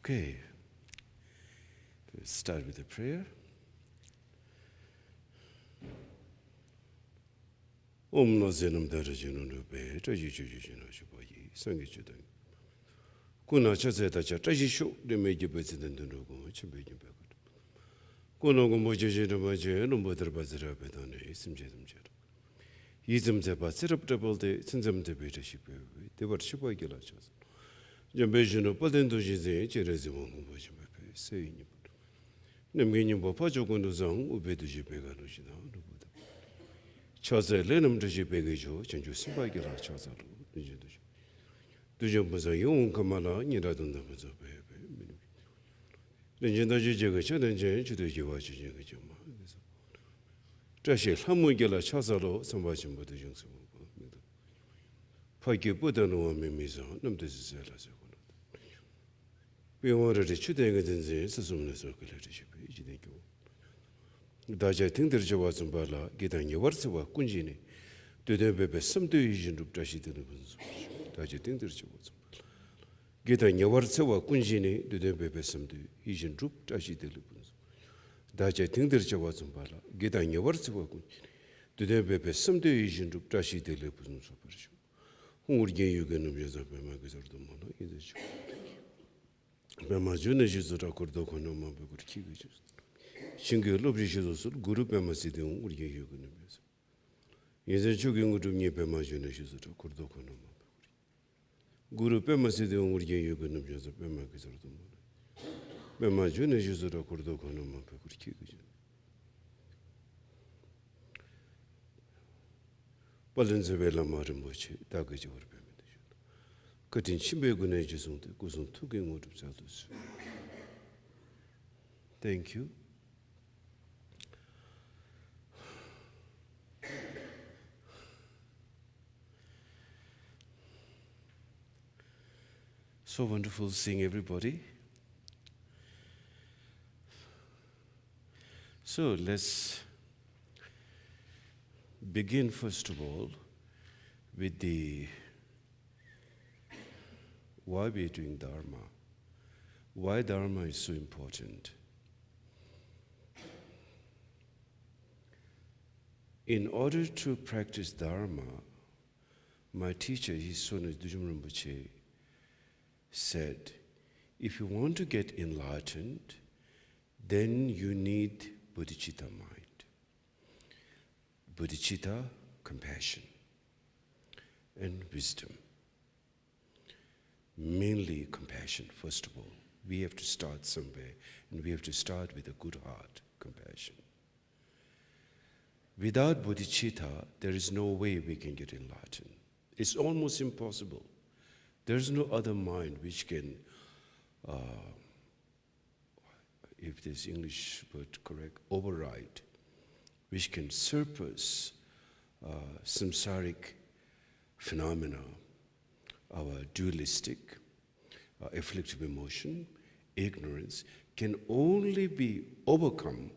Okay, let's start with a prayer. Om no zenam darajinu nube, tajijujino shiboyi, sangijudan. Kuna chazeta tajishu, the major president in Rogo, Chimbin Bagot. Kuno Mojo Maje, no mother Bazara Bedone, Simjam Jet. Yism Zeba, set up double day, Sinsam debate ship, they were shiboy gilachas. Jambejino, Potendo Gize, Cheresimon, saying. Namgin Bopajo Zong, Ubedu Peganoshina. Chaucer Lenum de Jibegajo, Chanju Sibagila Chazalo, Dujum was a young Kamala, Niradun the Mazo Baby. The Jendaji and Jen to the Jiwaji Jama. Trashi, Hamugila Chazalo, some watching with the young Paki Budano Mimizo, Num this is Elas. We ordered the shooting against the Sasum circulated ship. Daja think there was some bala, get on your words of Kunjini, to the baby some division of Tashi Telebus. Daja think there was get on your words of Kunjini, to the baby some division of Tashi Telebus. Daja think there was some bala, get on your words of Kunjini, to the baby some division of Tashi Telebus. Who would get you going to be as a Bemakis or the Mono in the show? Bemajuna is the Rakordokonoma Bekurki. Single Lobrishes, Guru Bemasidum, would you go to miss? Is a jogging to me Bemajunashes at Kordokonoma. Guru Bemasidum would you go to miss a Bemakis or the Mono. Bemajunashes at Kordokonoma Bekurki. Balenzavella Marimboche, Dagaji or Bemadation. Cutting Shimbegunages on the Guzun Tuking out of Sadus. Thank you. So wonderful seeing everybody. So let's begin first of all with the why we're doing Dharma. Why Dharma is so important. In order to practice Dharma, my teacher, his son is Dujum Rinpoche, said, if you want to get enlightened, then you need bodhicitta mind. Bodhicitta, compassion, and wisdom. Mainly compassion, first of all. We have to start somewhere, and we have to start with a good heart, compassion. Without bodhicitta, there is no way we can get enlightened. It's almost impossible. There's no other mind which can, if this English word correct, override, which can surpass samsaric phenomena, our dualistic, afflictive emotion, ignorance, can only be overcome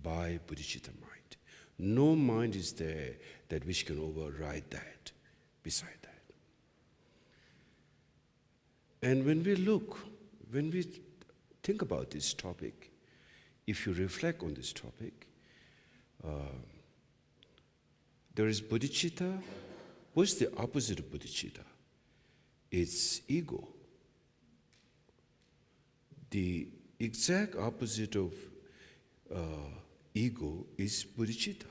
by bodhicitta mind. No mind is there that which can override that, beside that. And when we think about this topic, if you reflect on this topic, there is bodhicitta. What's the opposite of bodhicitta? It's ego. The exact opposite of ego is bodhicitta.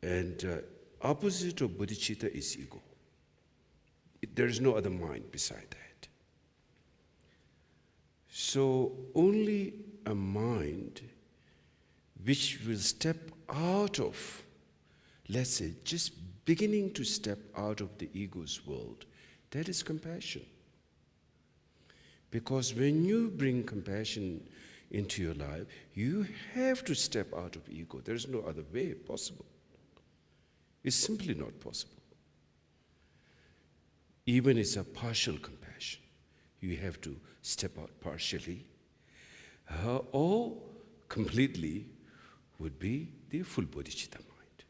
And opposite of bodhicitta is ego. There is no other mind beside that. So only a mind which will step out of, let's say, just beginning to step out of the ego's world, that is compassion. Because when you bring compassion into your life, you have to step out of ego. There is no other way possible. It's simply not possible. Even it's a partial compassion. You have to step out partially, or completely would be the full bodhicitta mind.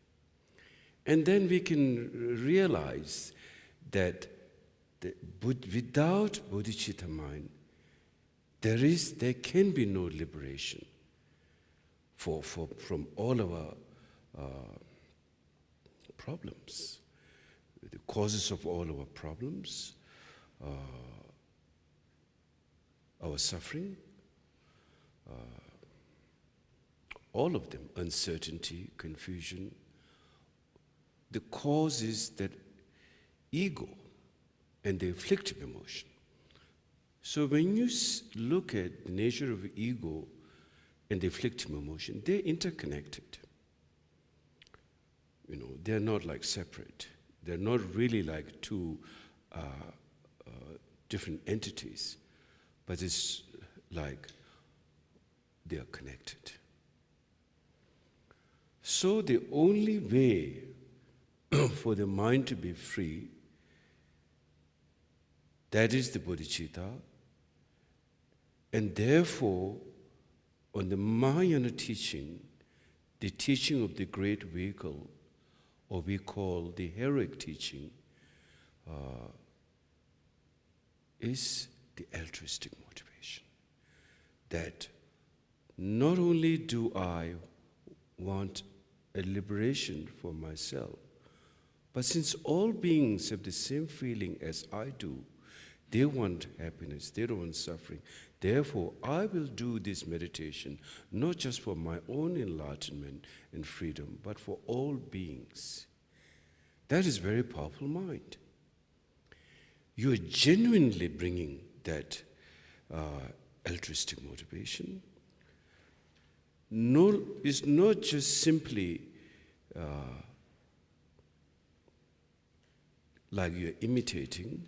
And then we can realize that without bodhicitta mind, there can be no liberation from all our problems, the causes of all our problems, our suffering, all of them, uncertainty, confusion. The cause is that ego and the afflictive emotion. So when you look at the nature of ego and the afflictive emotion, they're interconnected. They're not like separate. They're not really like two different entities, but it's like they are connected. So the only way for the mind to be free, that is the bodhicitta, and therefore, on the Mahayana teaching, the teaching of the great vehicle, or we call the heroic teaching, is the altruistic motivation. That not only do I want a liberation for myself, but since all beings have the same feeling as I do, they want happiness, they don't want suffering. Therefore, I will do this meditation not just for my own enlightenment and freedom, but for all beings. That is very powerful mind. You are genuinely bringing that altruistic motivation. No, it's not just simply like you're imitating.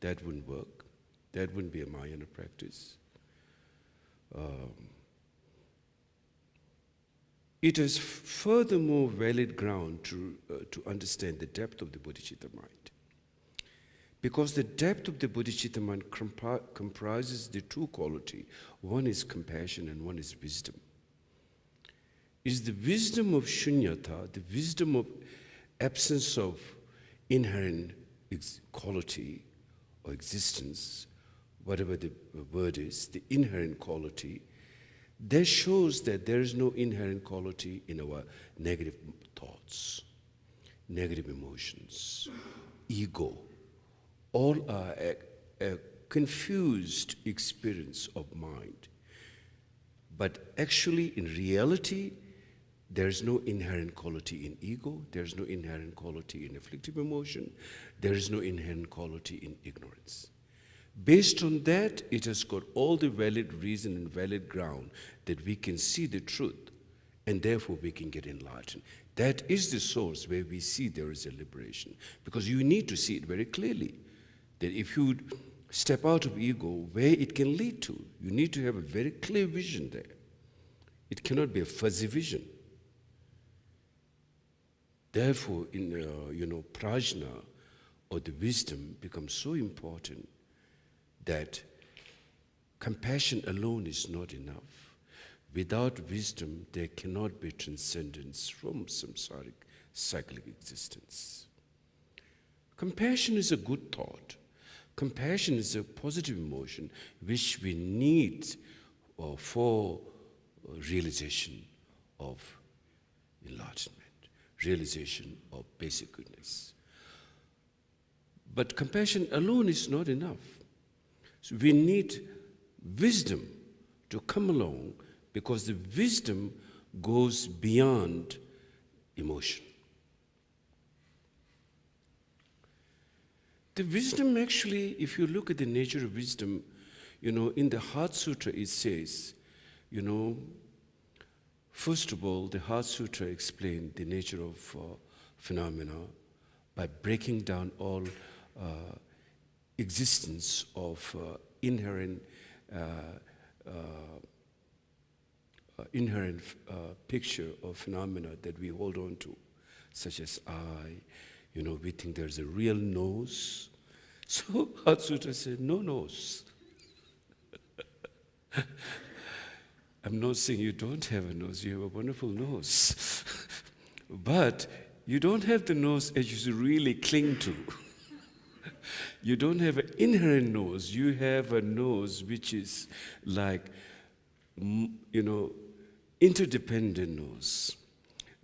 That wouldn't work. That wouldn't be a Mahayana practice. It is furthermore valid ground to understand the depth of the bodhicitta mind. Because the depth of the bodhicitta mind comprises the two qualities. One is compassion and one is wisdom. It is the wisdom of shunyata, the wisdom of absence of inherent quality or existence, whatever the word is, the inherent quality, that shows that there is no inherent quality in our negative thoughts, negative emotions, ego. All are a confused experience of mind. But actually, in reality, there is no inherent quality in ego, there is no inherent quality in afflictive emotion, there is no inherent quality in ignorance. Based on that, it has got all the valid reason and valid ground that we can see the truth, and therefore we can get enlightened. That is the source where we see there is a liberation. Because you need to see it very clearly, that if you step out of ego, where it can lead to, you need to have a very clear vision there. It cannot be a fuzzy vision. Therefore, prajna, or the wisdom, becomes so important that compassion alone is not enough. Without wisdom, there cannot be transcendence from samsaric cyclic existence. Compassion is a good thought. Compassion is a positive emotion which we need for realization of enlightenment, realization of basic goodness. But compassion alone is not enough. So we need wisdom to come along, because the wisdom goes beyond emotion. The wisdom actually, if you look at the nature of wisdom, in the Heart Sutra it says, first of all, the Heart Sutra explained the nature of phenomena by breaking down all existence of inherent picture of phenomena that we hold on to, such as eye. We think there's a real nose. So Heart Sutra said, no nose. I'm not saying you don't have a nose, you have a wonderful nose. But you don't have the nose as you really cling to. You don't have an inherent nose. You have a nose which is like, interdependent nose,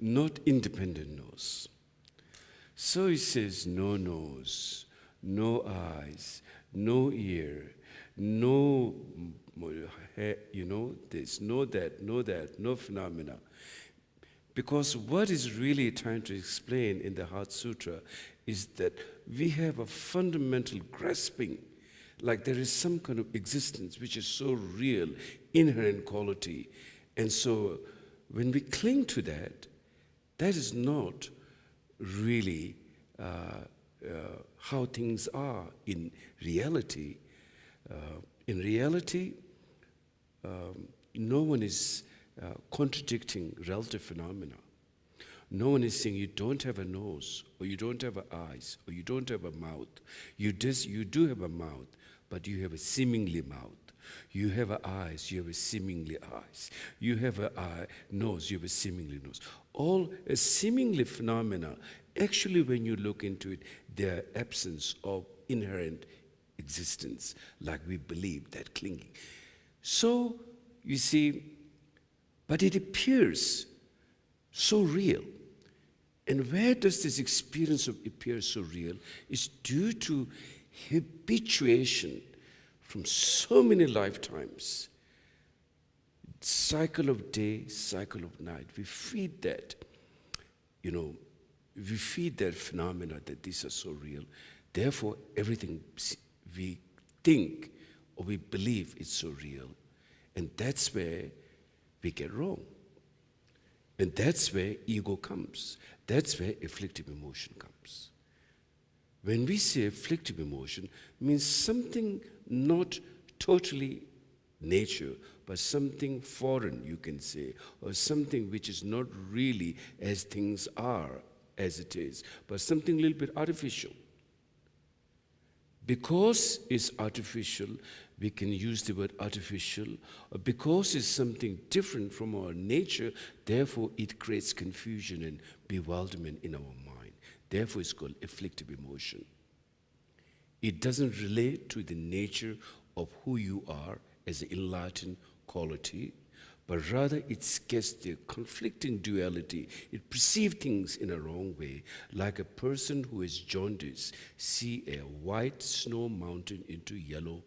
not independent nose. So he says, no nose, no eyes, no ear, no hair, this, no that, no phenomena. Because what is really trying to explain in the Heart Sutra is that we have a fundamental grasping, like there is some kind of existence which is so real, inherent quality. And so when we cling to that, that is not really how things are in reality. In reality, no one is contradicting relative phenomena. No one is saying you don't have a nose, or you don't have eyes, or you don't have a mouth. You do have a mouth, but you have a seemingly mouth. You have eyes, you have a seemingly eyes. You have a nose, you have a seemingly nose. All a seemingly phenomena, actually when you look into it, their absence of inherent existence, like we believe, that clinging. So, you see, but it appears so real. And where does this experience of appear so real? It's due to habituation from so many lifetimes. Cycle of day, cycle of night. We feed that, we feed that phenomena that these are so real. Therefore, everything we think or we believe is so real. And that's where we get wrong. And that's where ego comes. That's where afflictive emotion comes. When we say afflictive emotion, it means something not totally nature, but something foreign, you can say, or something which is not really as things are, as it is, but something a little bit artificial. Because it's artificial, we can use the word artificial, or because it's something different from our nature, therefore it creates confusion and bewilderment in our mind. Therefore it's called afflictive emotion. It doesn't relate to the nature of who you are as an enlightened quality, but rather it gets the conflicting duality. It perceives things in a wrong way, like a person who is jaundice see a white snow mountain into yellow.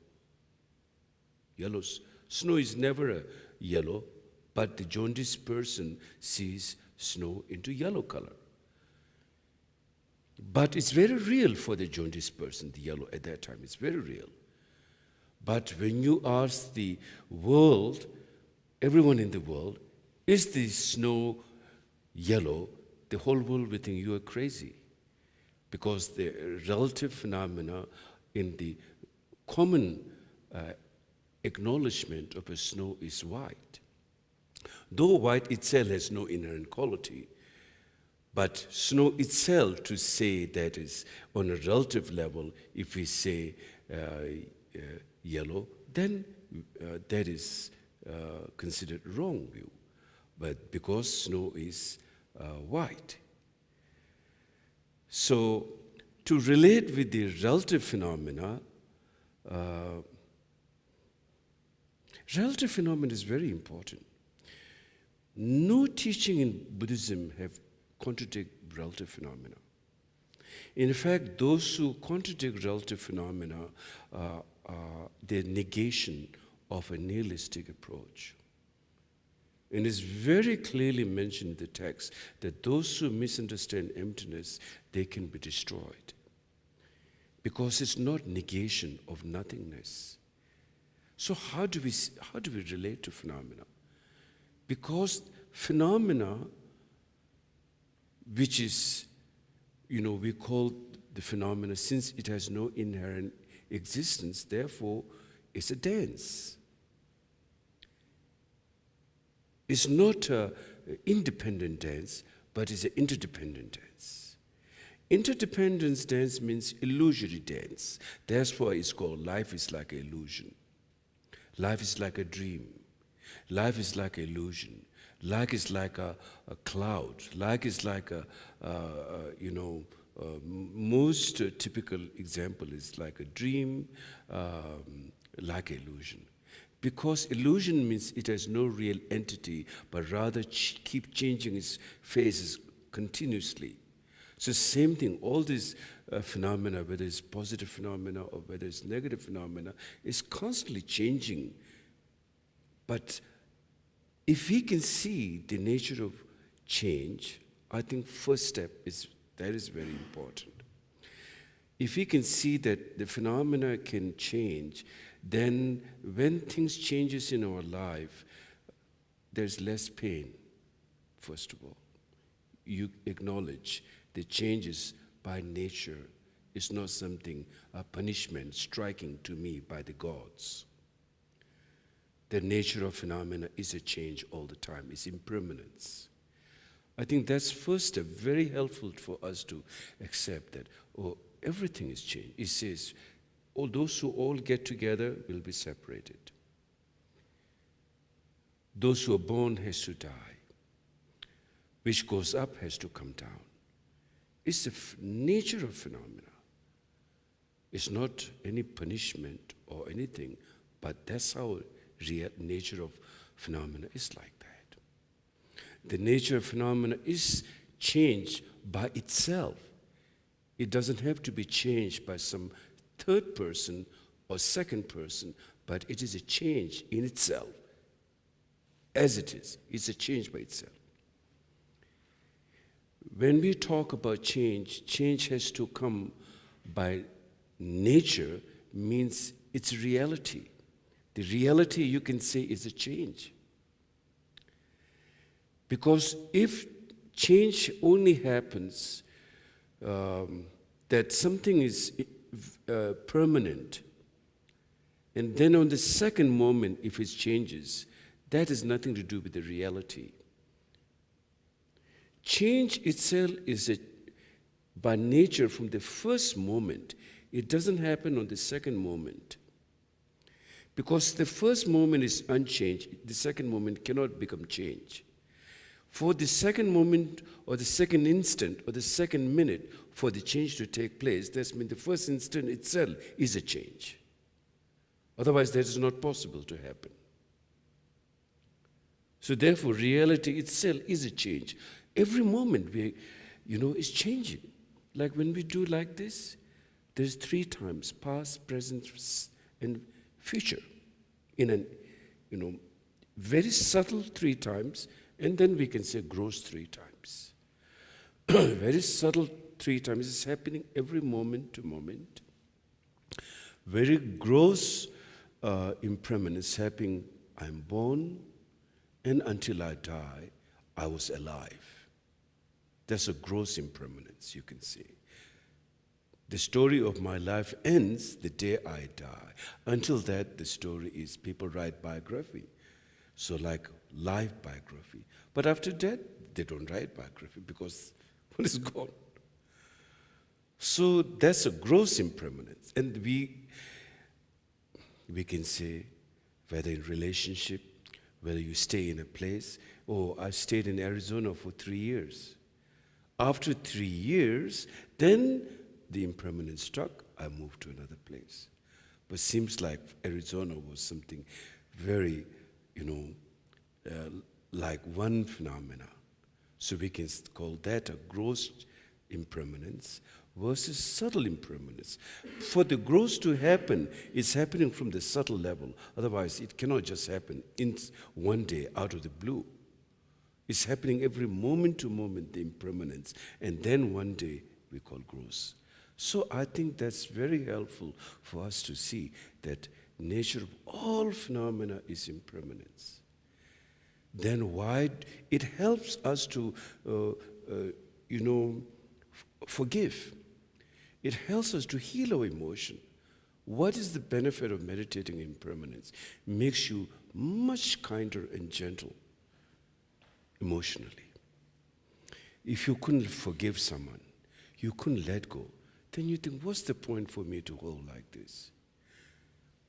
Snow is never a yellow, but the jaundiced person sees snow into yellow color. But it's very real for the jaundiced person, the yellow at that time. It's very real. But when you ask the world, everyone in the world, is the snow yellow? The whole world will think you are crazy. Because the relative phenomena in the common acknowledgement of a snow is white. Though white itself has no inherent quality, but snow itself, to say that is on a relative level, if we say yellow, then that is considered wrong view. But because snow is white. So to relate with the relative phenomena, relative phenomena is very important. No teaching in Buddhism have contradict relative phenomena. In fact, those who contradict relative phenomena are the negation of a nihilistic approach. And it's very clearly mentioned in the text that those who misunderstand emptiness, they can be destroyed. Because it's not negation of nothingness. So how do we relate to phenomena? Because phenomena, which is, we call the phenomena, since it has no inherent existence, therefore it's a dance. It's not an independent dance, but it's an interdependent dance. Interdependence dance means illusory dance. That's why it's called life is like an illusion. Life is like a dream. Life is like an illusion. Life is like a cloud. Life is like most typical example is like a dream, like illusion. Because illusion means it has no real entity, but rather keep changing its phases continuously. So same thing, all these phenomena, whether it's positive phenomena or whether it's negative phenomena, is constantly changing. But if we can see the nature of change, I think first step is, that is very important. If we can see that the phenomena can change, then when things changes in our life, there's less pain, first of all. You acknowledge the changes by nature is not something, a punishment striking to me by the gods. The nature of phenomena is a change all the time, it's impermanence. I think that's first step, very helpful for us to accept that, oh, everything is changed. It says, all those who all get together will be separated. Those who are born has to die. Which goes up has to come down. It's the nature of phenomena. It's not any punishment or anything, but that's how real nature of phenomena is like that. The nature of phenomena is changed by itself. It doesn't have to be changed by some third person or second person, but it is a change in itself. As it is, it's a change by itself. When we talk about change, change has to come by nature, means it's reality. The reality, you can say, is a change. Because if change only happens, that something is permanent, and then on the second moment, if it changes, that has nothing to do with the reality. Change itself is by nature from the first moment. It doesn't happen on the second moment. Because the first moment is unchanged, the second moment cannot become change. For the second moment or the second instant or the second minute for the change to take place, that means the first instant itself is a change. Otherwise, that is not possible to happen. So therefore, reality itself is a change. Every moment is changing. Like when we do like this, there's 3 times, past, present, and future. In an, very subtle 3 times, and then we can say gross 3 times. Very subtle 3 times. It's happening every moment to moment. Very gross impermanence happening. I'm born, and until I die, I was alive. That's a gross impermanence, you can see. The story of my life ends the day I die. Until that, the story is people write biography. So like life biography. But after death, they don't write biography because one is gone. So that's a gross impermanence. And we can say, whether in relationship, whether you stay in a place, I stayed in Arizona for 3 years. After 3 years, then the impermanence struck, I moved to another place. But seems like Arizona was something very, like one phenomena. So we can call that a gross impermanence versus subtle impermanence. For the gross to happen, it's happening from the subtle level. Otherwise, it cannot just happen in one day out of the blue. It's happening every moment to moment, the impermanence. And then one day, we call gross. So I think that's very helpful for us to see that nature of all phenomena is impermanence. Then why it helps us to, forgive. It helps us to heal our emotion. What is the benefit of meditating impermanence? Makes you much kinder and gentle emotionally. If you couldn't forgive someone, you couldn't let go, then you think, what's the point for me to hold like this?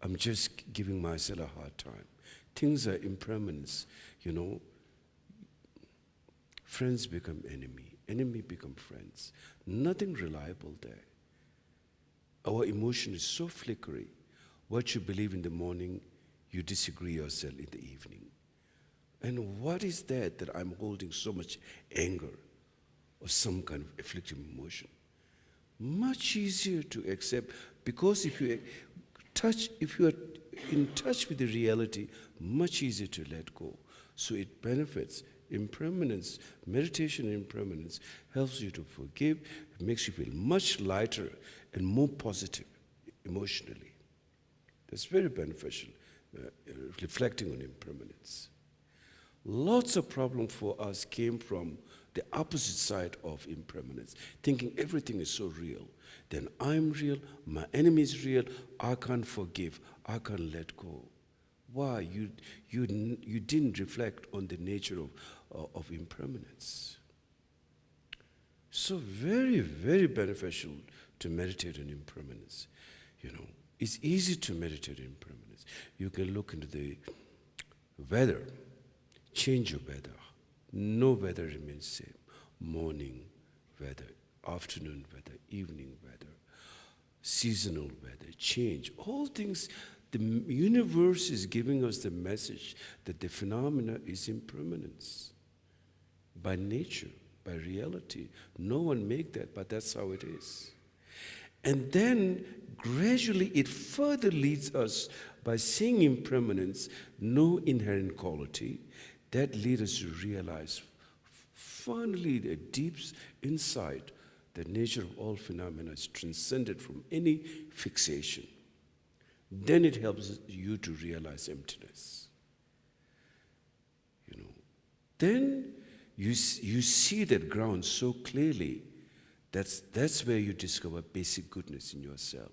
I'm just giving myself a hard time. Things are impermanence, Friends become enemy. enemy become friends. Nothing reliable there. Our emotion is so flickery. What you believe in the morning, you disagree yourself in the evening. And what is that I'm holding so much anger or some kind of afflictive emotion? Much easier to accept, because if you are in touch with the reality, much easier to let go. So it benefits. Impermanence, meditation in impermanence helps you to forgive. It makes you feel much lighter and more positive emotionally. That's very beneficial, reflecting on impermanence. Lots of problems for us came from the opposite side of impermanence, thinking everything is so real. Then I'm real, my enemy is real, I can't forgive, I can't let go. Why? You didn't reflect on the nature of impermanence. So very, very beneficial to meditate on impermanence. It's easy to meditate on impermanence. You can look into the weather, change your weather. No weather remains same. Morning weather, afternoon weather, evening weather, seasonal weather, change. All things, the universe is giving us the message that the phenomena is impermanence. By nature, by reality. No one make that, but that's how it is. And then gradually it further leads us by seeing impermanence, no inherent quality, that leads us to realize finally the deep insight the nature of all phenomena is transcended from any fixation. Then it helps you to realize emptiness. Then you see that ground so clearly. That's where you discover basic goodness in yourself.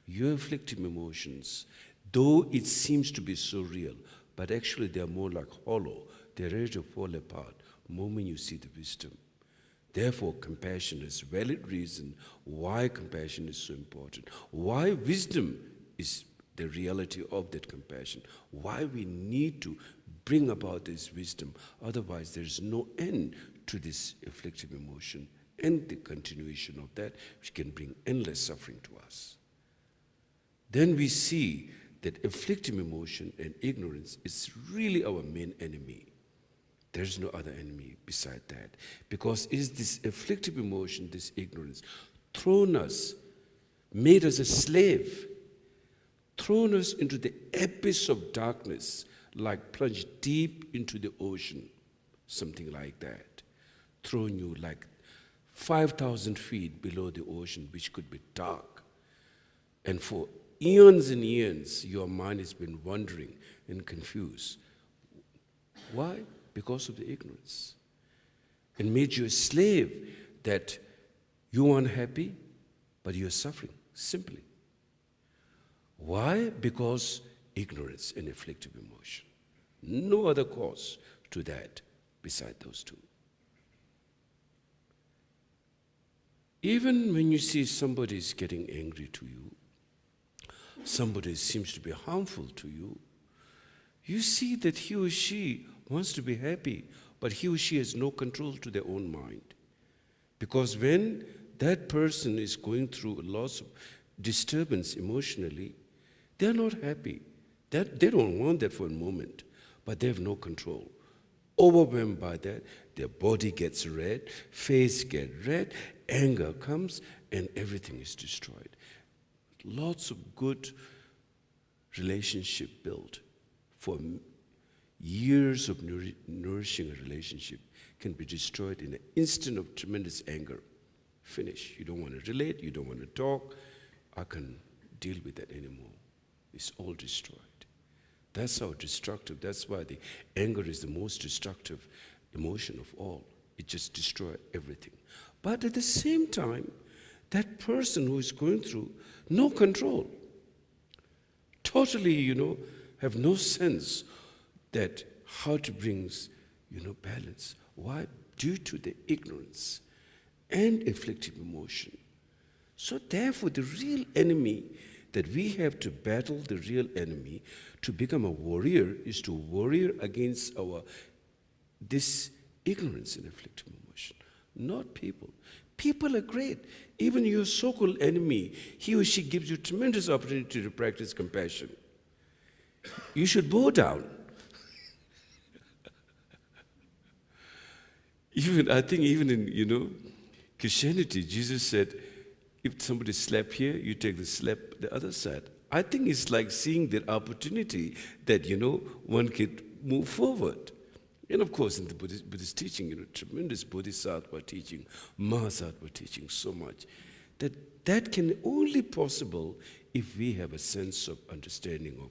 Your afflictive emotions, though it seems to be so real, but actually they are more like hollow. They're ready to fall apart the moment you see the wisdom. Therefore, compassion is valid reason why compassion is so important. Why wisdom is the reality of that compassion. Why we need to bring about this wisdom. Otherwise, there is no end to this afflictive emotion and the continuation of that, which can bring endless suffering to us. Then we see that afflictive emotion and ignorance is really our main enemy. There is no other enemy beside that. Because it is this afflictive emotion, this ignorance, thrown us, made us a slave, thrown us into the abyss of darkness, like plunged deep into the ocean, something like that. Thrown you like 5,000 feet below the ocean, which could be dark. And for eons and eons, your mind has been wandering and confused. Why? Because of the ignorance. And made you a slave that you're unhappy, but you're suffering, simply. Why? Because ignorance and afflictive emotion. No other cause to that beside those two. Even when you see somebody is getting angry to you, somebody seems to be harmful to you, you see that he or she wants to be happy, but he or she has no control to their own mind. Because when that person is going through a loss of disturbance emotionally, they're not happy. They don't want that for a moment, but they have no control. Overwhelmed by that, their body gets red, face gets red, anger comes, and everything is destroyed. Lots of good relationship built for years of nourishing a relationship can be destroyed in an instant of tremendous anger. Finish. You don't want to relate, you don't want to talk. I can't deal with that anymore. It's all destroyed. That's how destructive. That's why the anger is the most destructive emotion of all. It just destroys everything. But at the same time, that person who is going through no control, totally, have no sense that how to bring, balance. Why? Due to the ignorance and afflictive emotion. So therefore, the real enemy that we have to battle, the real enemy, to become a warrior, is to warrior against this ignorance and afflictive emotion. not people. People are great. Even your so-called enemy, he or she gives you tremendous opportunity to practice compassion. You should bow down. I think even in, Christianity, Jesus said, if somebody slap here, you take the slap the other side. I think it's like seeing the opportunity that, one could move forward. And of course, in the Buddhist teaching, tremendous Bodhisattva teaching, Mahasattva teaching, so much, that can only possible if we have a sense of understanding of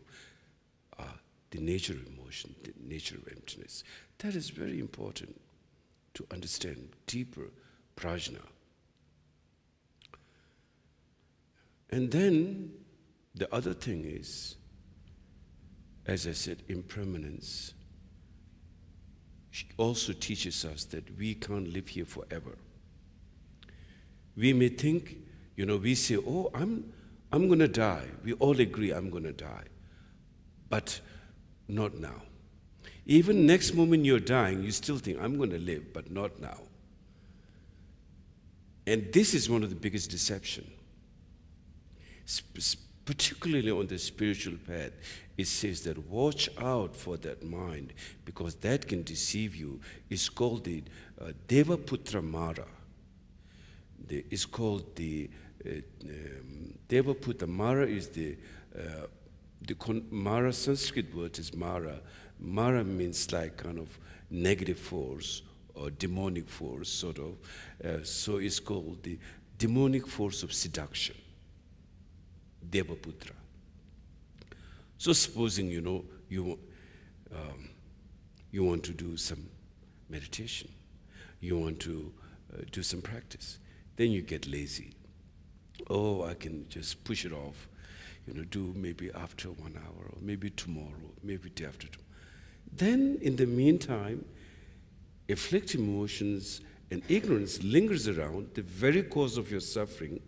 the nature of emotion, the nature of emptiness. That is very important to understand deeper prajna. And then the other thing is, as I said, impermanence also teaches us that we can't live here forever. We may think, we say, oh, I'm going to die. We all agree I'm going to die. But not now. Even next moment you're dying, you still think, I'm going to live, but not now. And this is one of the biggest deceptions. Particularly on the spiritual path, it says that watch out for that mind, because that can deceive you. It's called the Devaputra Mara. It's called the Devaputra Mara is the Mara. Sanskrit word is Mara. Mara means like kind of negative force or demonic force, sort of. So it's called the demonic force of seduction. Devaputra. So supposing you want to do some meditation, you want to do some practice, then you get lazy. Oh, I can just push it off, do maybe after 1 hour, or maybe tomorrow, maybe day after tomorrow. Then in the meantime, afflictive emotions and ignorance lingers around, the very cause of your suffering.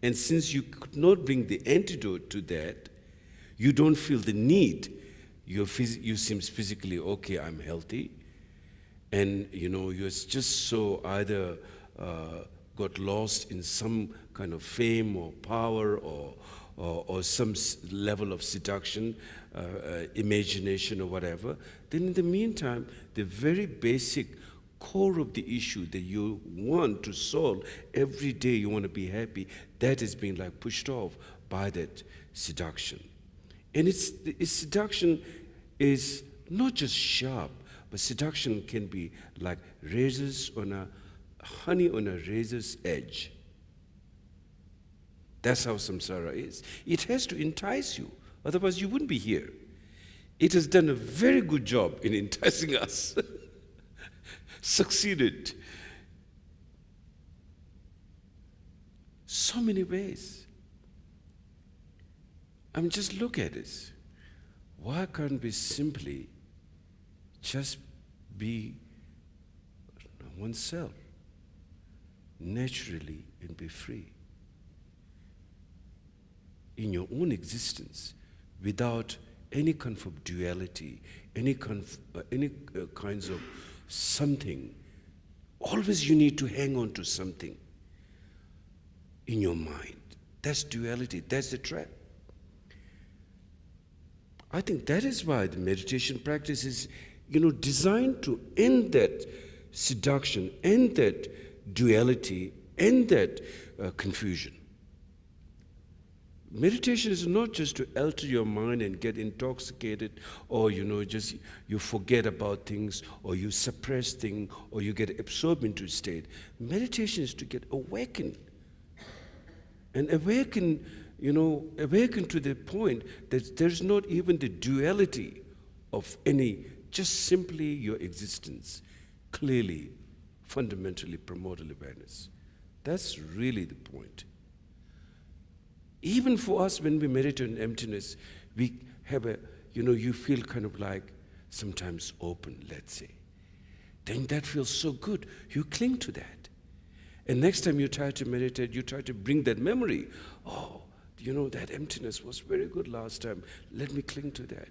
And since you could not bring the antidote to that, you don't feel the need. You seem physically okay, I'm healthy. And, you're just so either got lost in some kind of fame or power or some level of seduction, imagination or whatever. Then in the meantime, the very basic core of the issue that you want to solve every day, you want to be happy, that is being like pushed off by that seduction. And its seduction is not just sharp, but seduction can be like honey on a razor's edge. That's how samsara is. It has to entice you, otherwise you wouldn't be here. It has done a very good job in enticing us. Succeeded. So many ways. Just look at this. Why can't we simply just be oneself naturally and be free in your own existence without any kind of duality, any kinds of something? Always you need to hang on to something in your mind. That's duality, that's the trap. I think that is why the meditation practice is, designed to end that seduction, end that duality, end that confusion. Meditation is not just to alter your mind and get intoxicated, or just you forget about things, or you suppress things, or you get absorbed into a state. Meditation is to get awakened, and awaken to the point that there's not even the duality of any, just simply your existence, clearly, fundamentally primordial awareness. That's really the point. Even for us, when we meditate on emptiness, we have you feel kind of like sometimes open, let's say. Then that feels so good. You cling to that. And next time you try to meditate, you try to bring that memory. Oh, that emptiness was very good last time. Let me cling to that.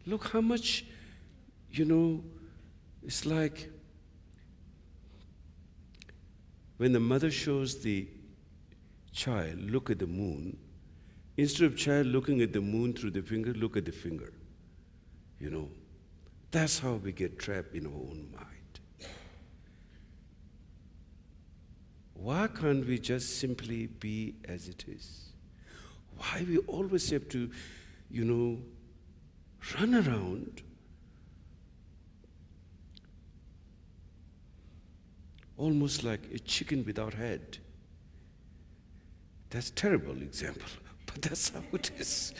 Look how much, it's like When the mother shows the child, look at the moon, instead of child looking at the moon through the finger, look at the finger. That's how we get trapped in our own mind. Why can't we just simply be as it is? Why we always have to, run around almost like a chicken without head? That's a terrible example, but that's how it is.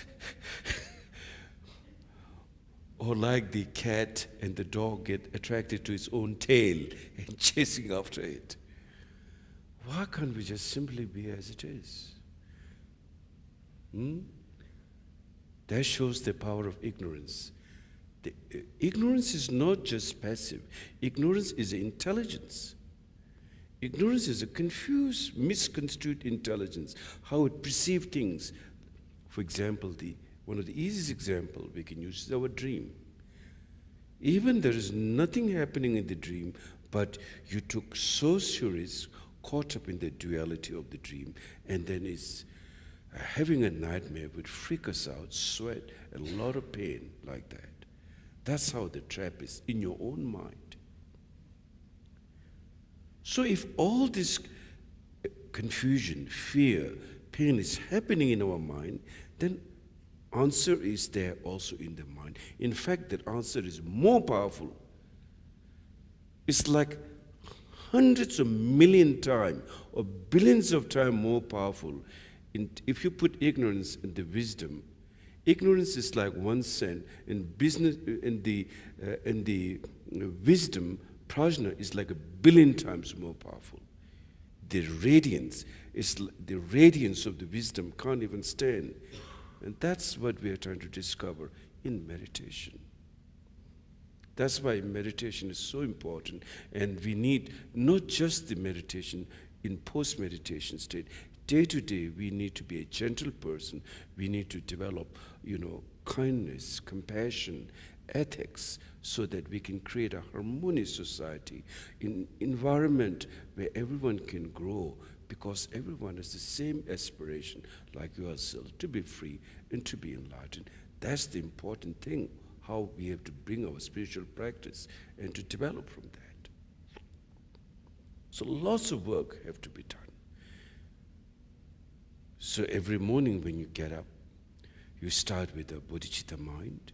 Or like the cat and the dog get attracted to its own tail and chasing after it. Why can't we just simply be as it is? That shows the power of ignorance. Ignorance is not just passive. Ignorance is intelligence. Ignorance is a confused, misconstrued intelligence, how it perceives things. For example, one of the easiest examples we can use is our dream. Even there is nothing happening in the dream, but you took so serious, caught up in the duality of the dream, and then having a nightmare would freak us out, sweat, a lot of pain like that. That's how the trap is, in your own mind. So if all this confusion, fear, pain is happening in our mind, then answer is there also in the mind. In fact, that answer is more powerful. It's like hundreds of million times or billions of times more powerful. If you put ignorance and the wisdom, ignorance is like 1 cent. In business, in the wisdom, prajna is like 1 billion times more powerful. The radiance of the wisdom can't even stand. And that's what we are trying to discover in meditation. That's why meditation is so important. And we need not just the meditation in post-meditation state. Day to day, we need to be a gentle person. We need to develop, kindness, compassion, ethics, so that we can create a harmonious society, an environment where everyone can grow, because everyone has the same aspiration like yourself, to be free and to be enlightened. That's the important thing, how we have to bring our spiritual practice and to develop from that. So lots of work have to be done. So every morning when you get up, you start with a bodhicitta mind.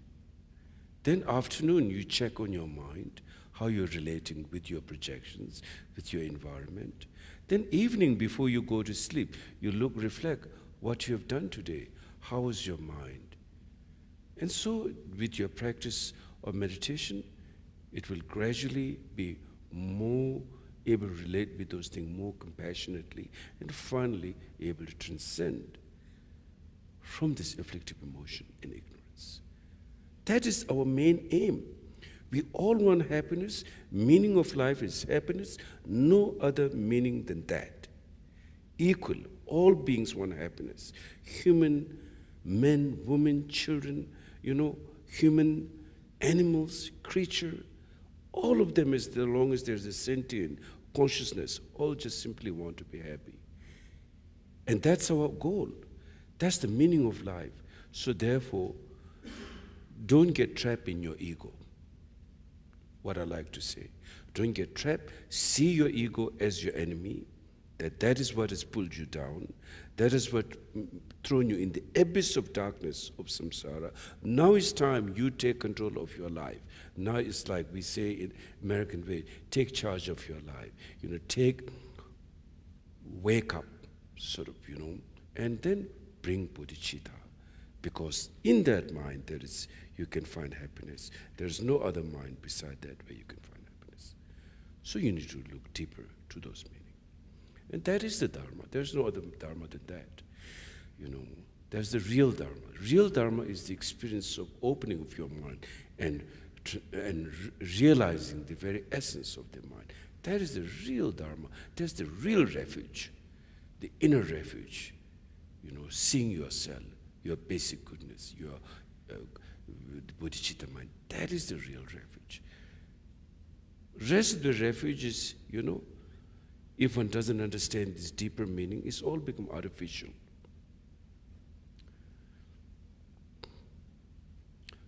Then afternoon you check on your mind, how you're relating with your projections, with your environment. Then evening before you go to sleep, you reflect what you have done today. How is your mind? And so with your practice of meditation, it will gradually be more able to relate with those things more compassionately, and finally able to transcend from this afflictive emotion and ignorance. That is our main aim. We all want happiness. Meaning of life is happiness. No other meaning than that. Equal. All beings want happiness. Human, men, women, children, human, animals, creature, all of them, as long as there's a sentient consciousness, all just simply want to be happy. And that's our goal. That's the meaning of life. So therefore, don't get trapped in your ego. What I like to say. Don't get trapped. See your ego as your enemy. That is what has pulled you down. That is what thrown you in the abyss of darkness of samsara. Now it's time you take control of your life. Now it's like we say in American way, take charge of your life. Wake up, sort of, and then bring bodhicitta. Because in that mind you can find happiness. There's no other mind beside that where you can find happiness. So you need to look deeper to those meanings. And that is the Dharma. There's no other Dharma than that. There's the real Dharma. Real Dharma is the experience of opening of your mind and realizing the very essence of the mind. That is the real Dharma. That's the real refuge, the inner refuge. Seeing yourself, your basic goodness, your bodhicitta mind. That is the real refuge. Rest of the refuge is, if one doesn't understand this deeper meaning, it's all become artificial.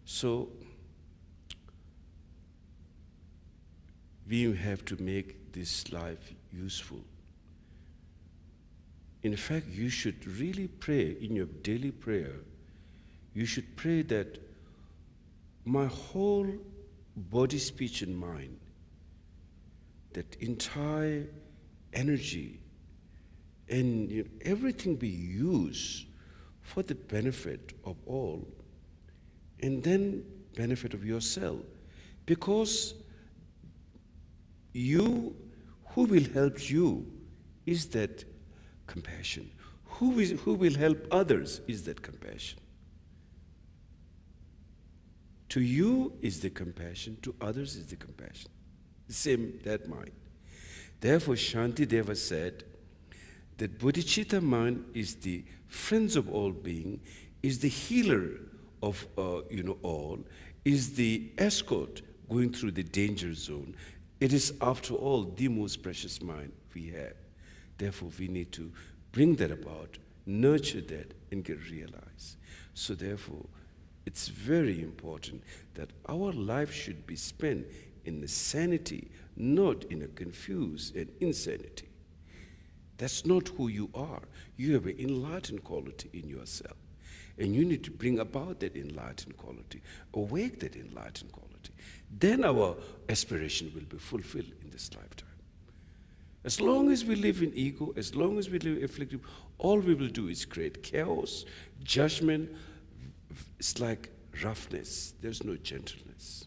So we have to make this life useful. In fact, you should really pray in your daily prayer. You should pray that my whole body, speech, and mind, that entire energy and everything be used for the benefit of all, and then benefit of yourself. Because you, who will help you is that compassion. Who will help others is that compassion. To you is the compassion, to others is the compassion. Same, that mind. Therefore, Shantideva said that bodhicitta mind is the friends of all being, is the healer of all, is the escort going through the danger zone. It is, after all, the most precious mind we have. Therefore, we need to bring that about, nurture that, and get realized. So therefore, it's very important that our life should be spent in the sanity, not in a confused and insanity. That's not who you are. You have an enlightened quality in yourself. And you need to bring about that enlightened quality, awake that enlightened quality. Then our aspiration will be fulfilled in this lifetime. As long as we live in ego, as long as we live afflictive, all we will do is create chaos, judgment. It's like roughness. There's no gentleness.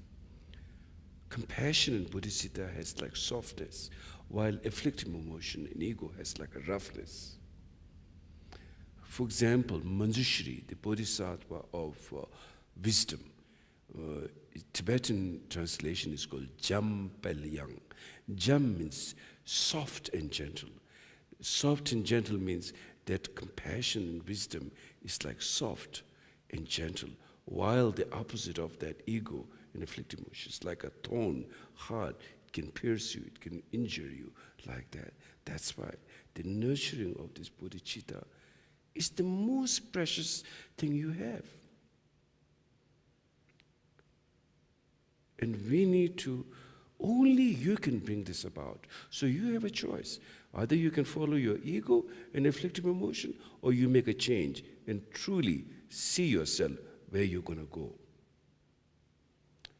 Compassion in bodhicitta has like softness, while afflictive emotion in ego has like a roughness. For example, Manjushri, the bodhisattva of wisdom, Tibetan translation is called Jam Pelyang. Jam means soft and gentle. Soft and gentle means that compassion and wisdom is like soft and gentle, while the opposite of that, ego and afflictive emotion, is like a thorn, hard. It can pierce you, it can injure you like that. That's why the nurturing of this bodhicitta is the most precious thing you have. And we need to, only you can bring this about. So you have a choice. Either you can follow your ego and afflictive emotion, or you make a change and truly see yourself where you're going to go.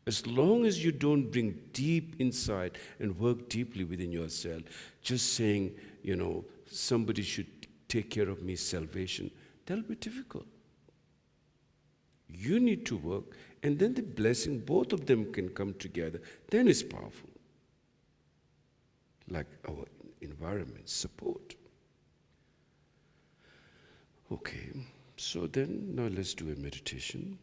As long as you don't bring deep insight and work deeply within yourself, just saying, somebody should take care of me, salvation, that'll be difficult. You need to work, and then the blessing, both of them can come together. Then it's powerful. Like our environment, support. Okay, so then now let's do a meditation.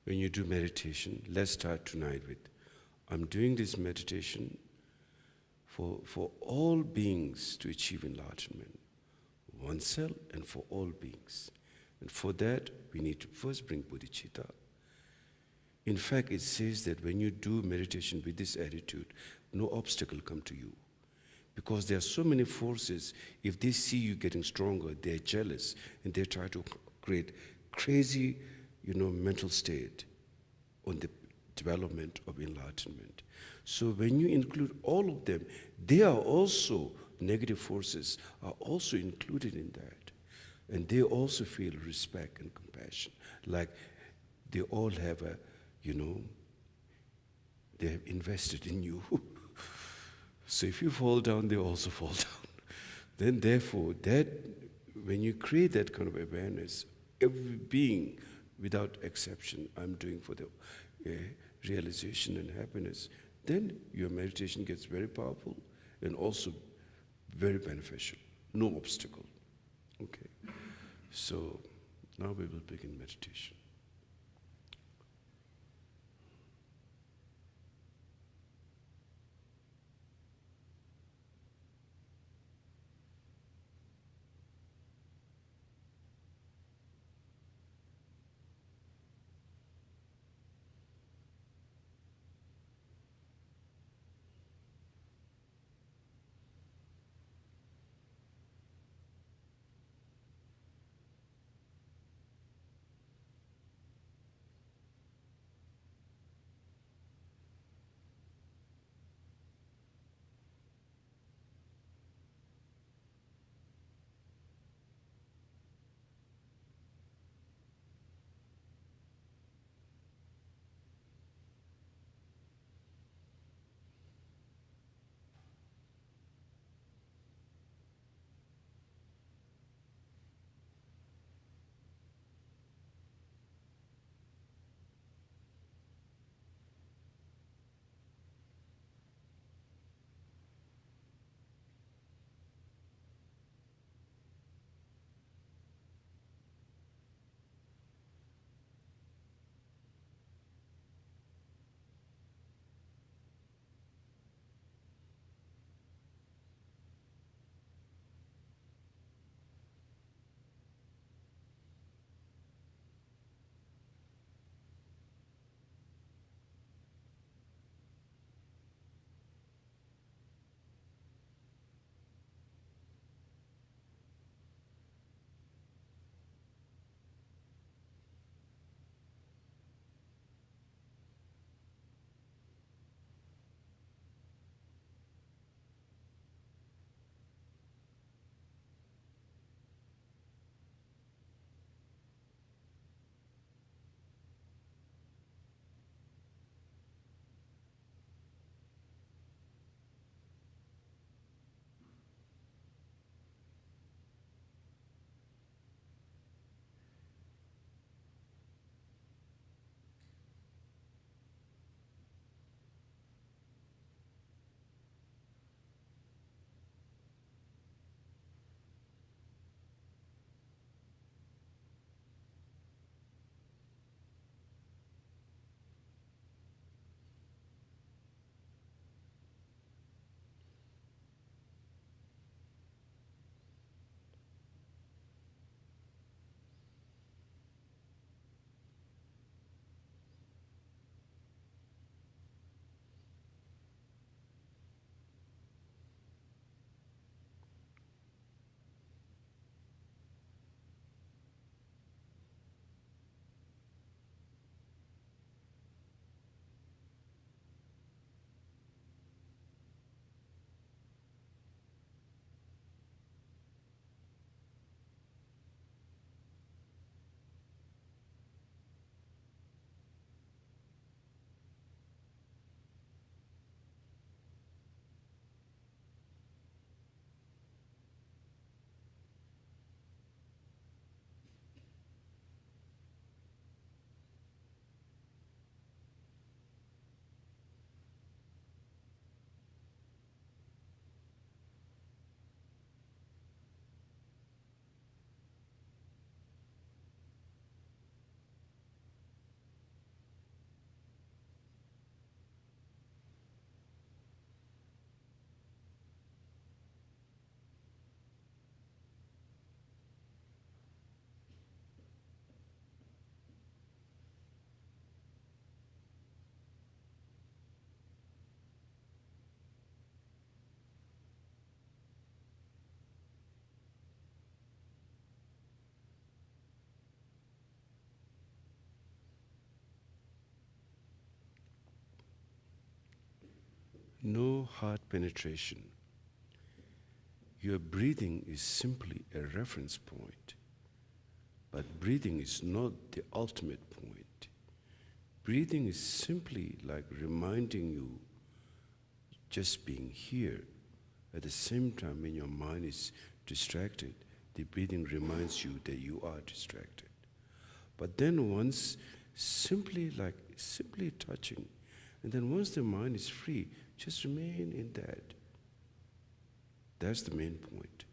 When you do meditation, let's start tonight with, I'm doing this meditation for all beings to achieve enlightenment, oneself and for all beings. And for that, we need to first bring bodhicitta. In fact, it says that when you do meditation with this attitude, no obstacle come to you. Because there are so many forces, if they see you getting stronger, they're jealous, and they try to create crazy mental state on the development of enlightenment. So when you include all of them, they are also, negative forces are also included in that. And they also feel respect and compassion. Like they all have they have invested in you. So if you fall down, they also fall down. Then therefore, that when you create that kind of awareness, every being, without exception, I'm doing for the realization and happiness, then your meditation gets very powerful and also very beneficial, no obstacle. Okay, so now we will begin meditation. No heart penetration. Your breathing is simply a reference point, but breathing is not the ultimate point. Breathing is simply like reminding you just being here. At the same time, when your mind is distracted, the breathing reminds you that you are distracted. But then once simply touching, and then once the mind is free, just remain in that. That's the main point.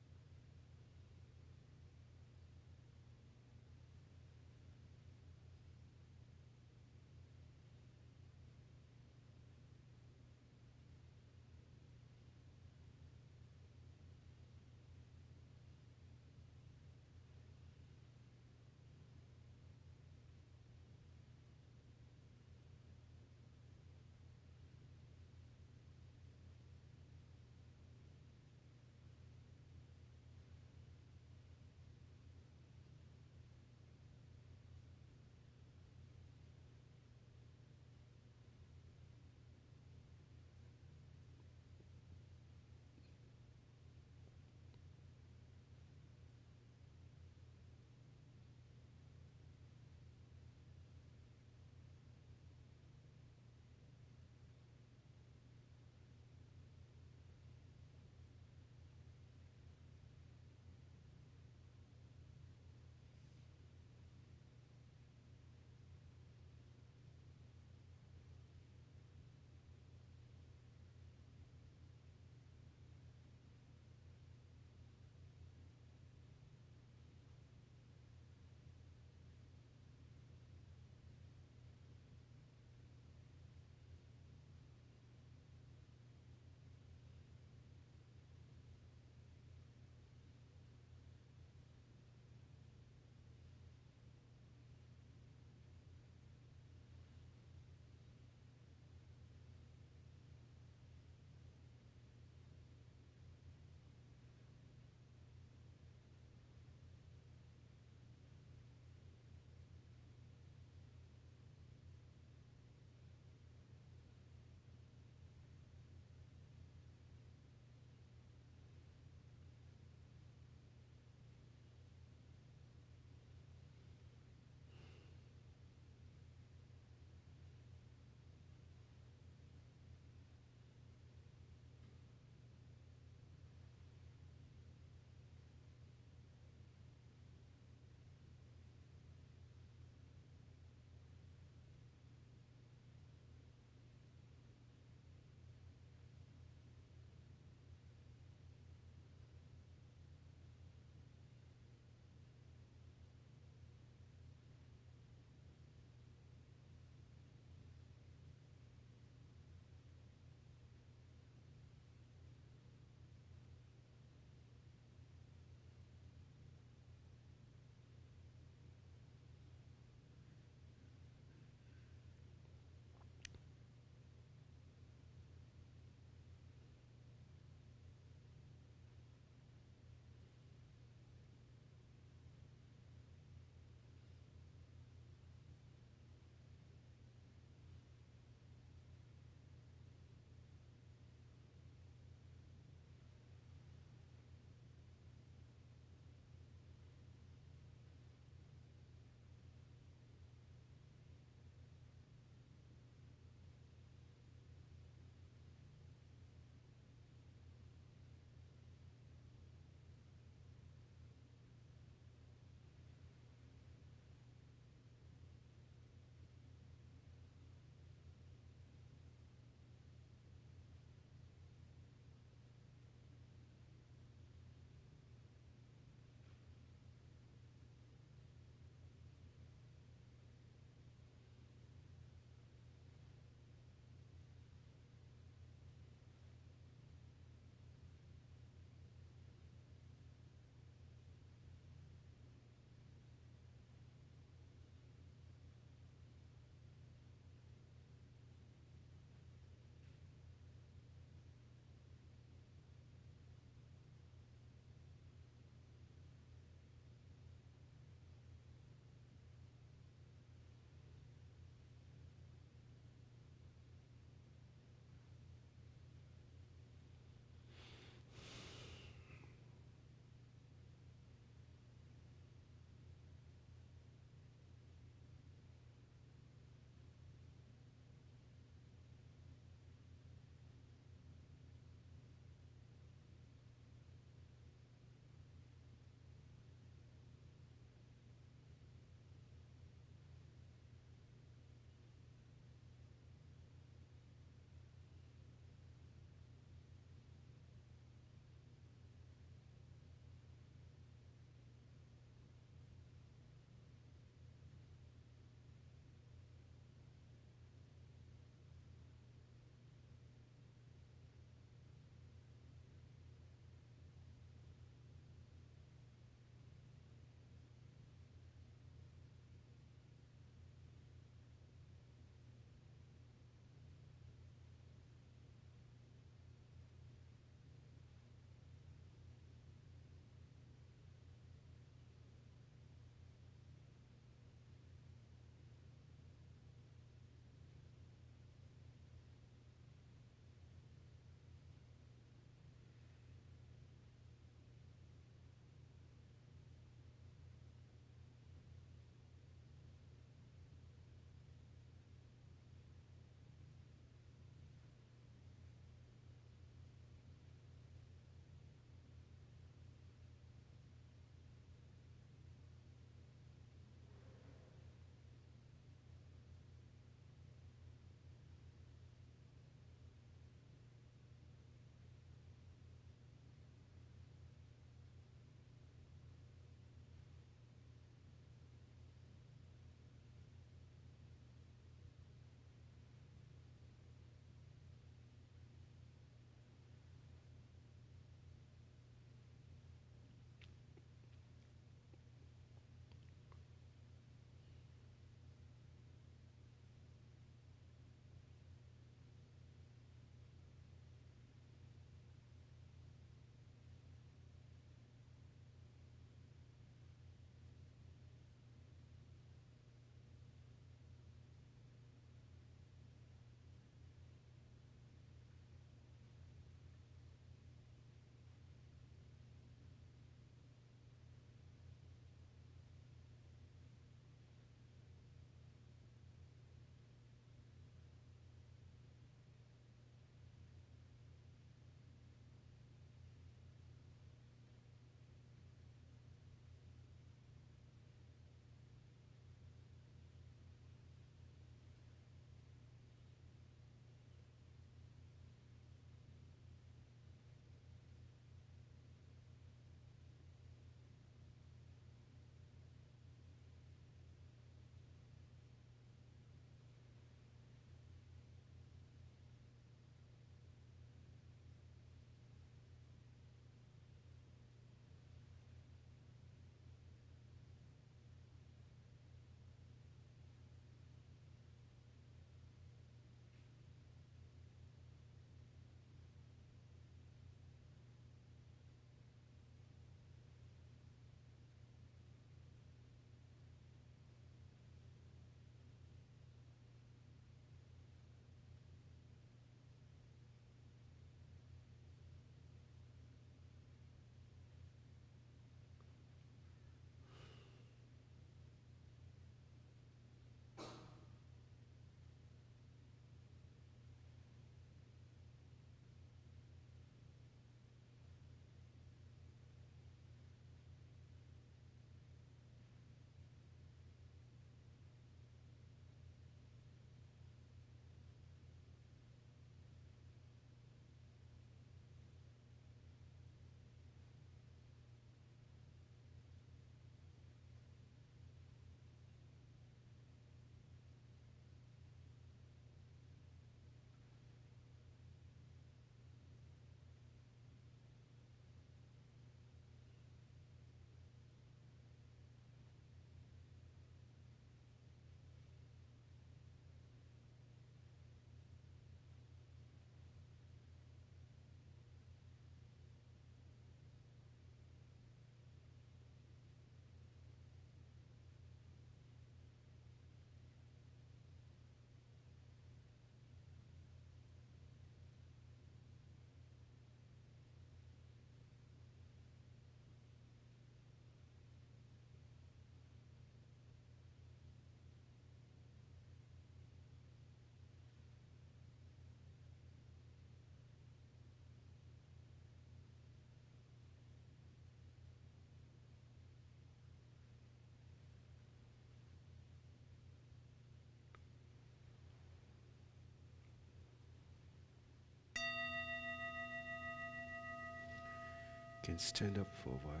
can stand up for a while,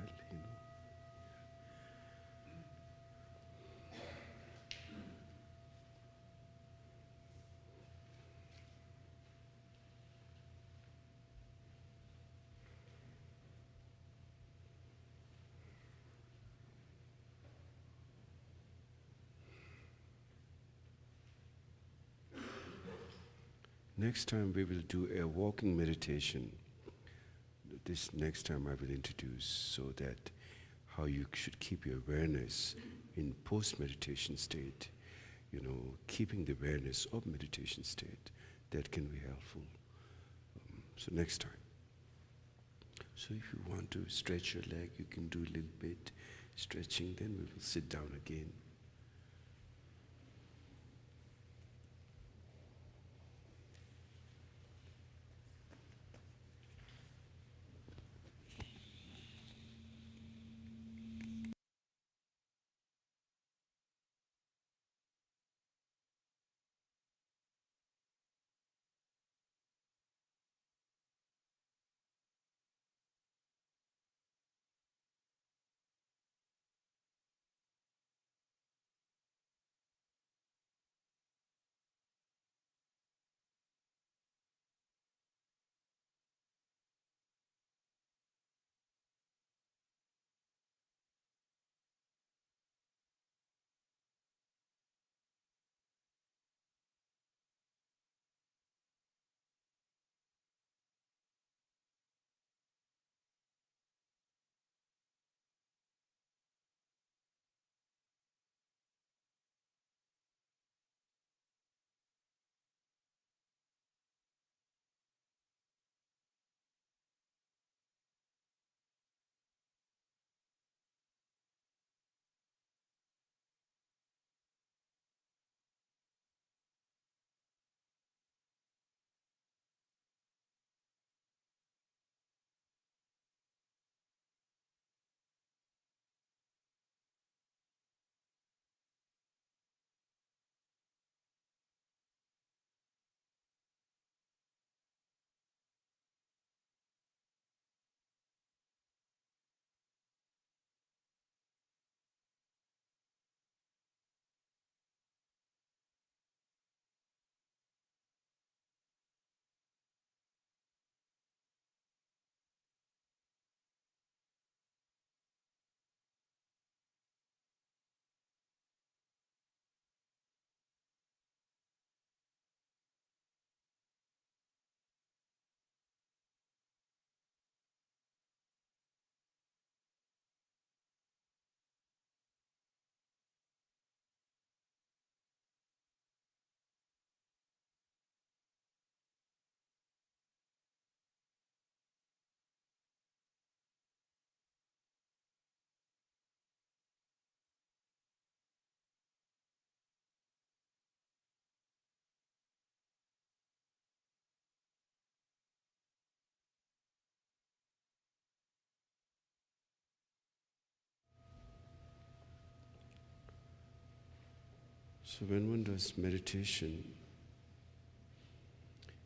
Next time we will do a walking meditation. This next time I will introduce so that how you should keep your awareness in post-meditation state, keeping the awareness of meditation state, that can be helpful. So next time. So if you want to stretch your leg, you can do a little bit stretching, then we will sit down again. So when one does meditation,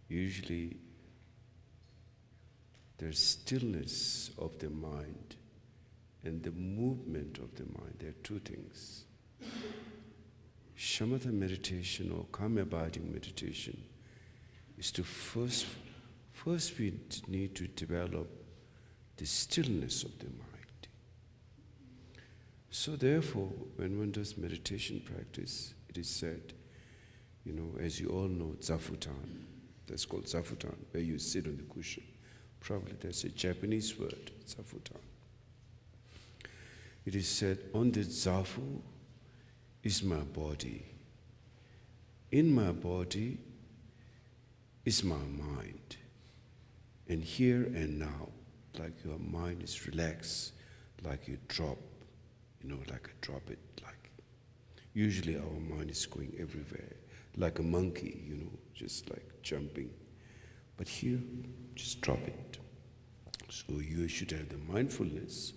usually there's stillness of the mind and the movement of the mind. There are two things. Shamatha meditation or calm abiding meditation is to first we need to develop the stillness of the mind. So therefore, when one does meditation practice, it is said, as you all know, zafutan. That's called zafutan, where you sit on the cushion. Probably that's a Japanese word, zafutan. It is said, on the zafu is my body. In my body is my mind. And here and now, like your mind is relaxed, like you drop, like I drop it, like usually our mind is going everywhere, like a monkey, just like jumping. But here, just drop it. So you should have the mindfulness.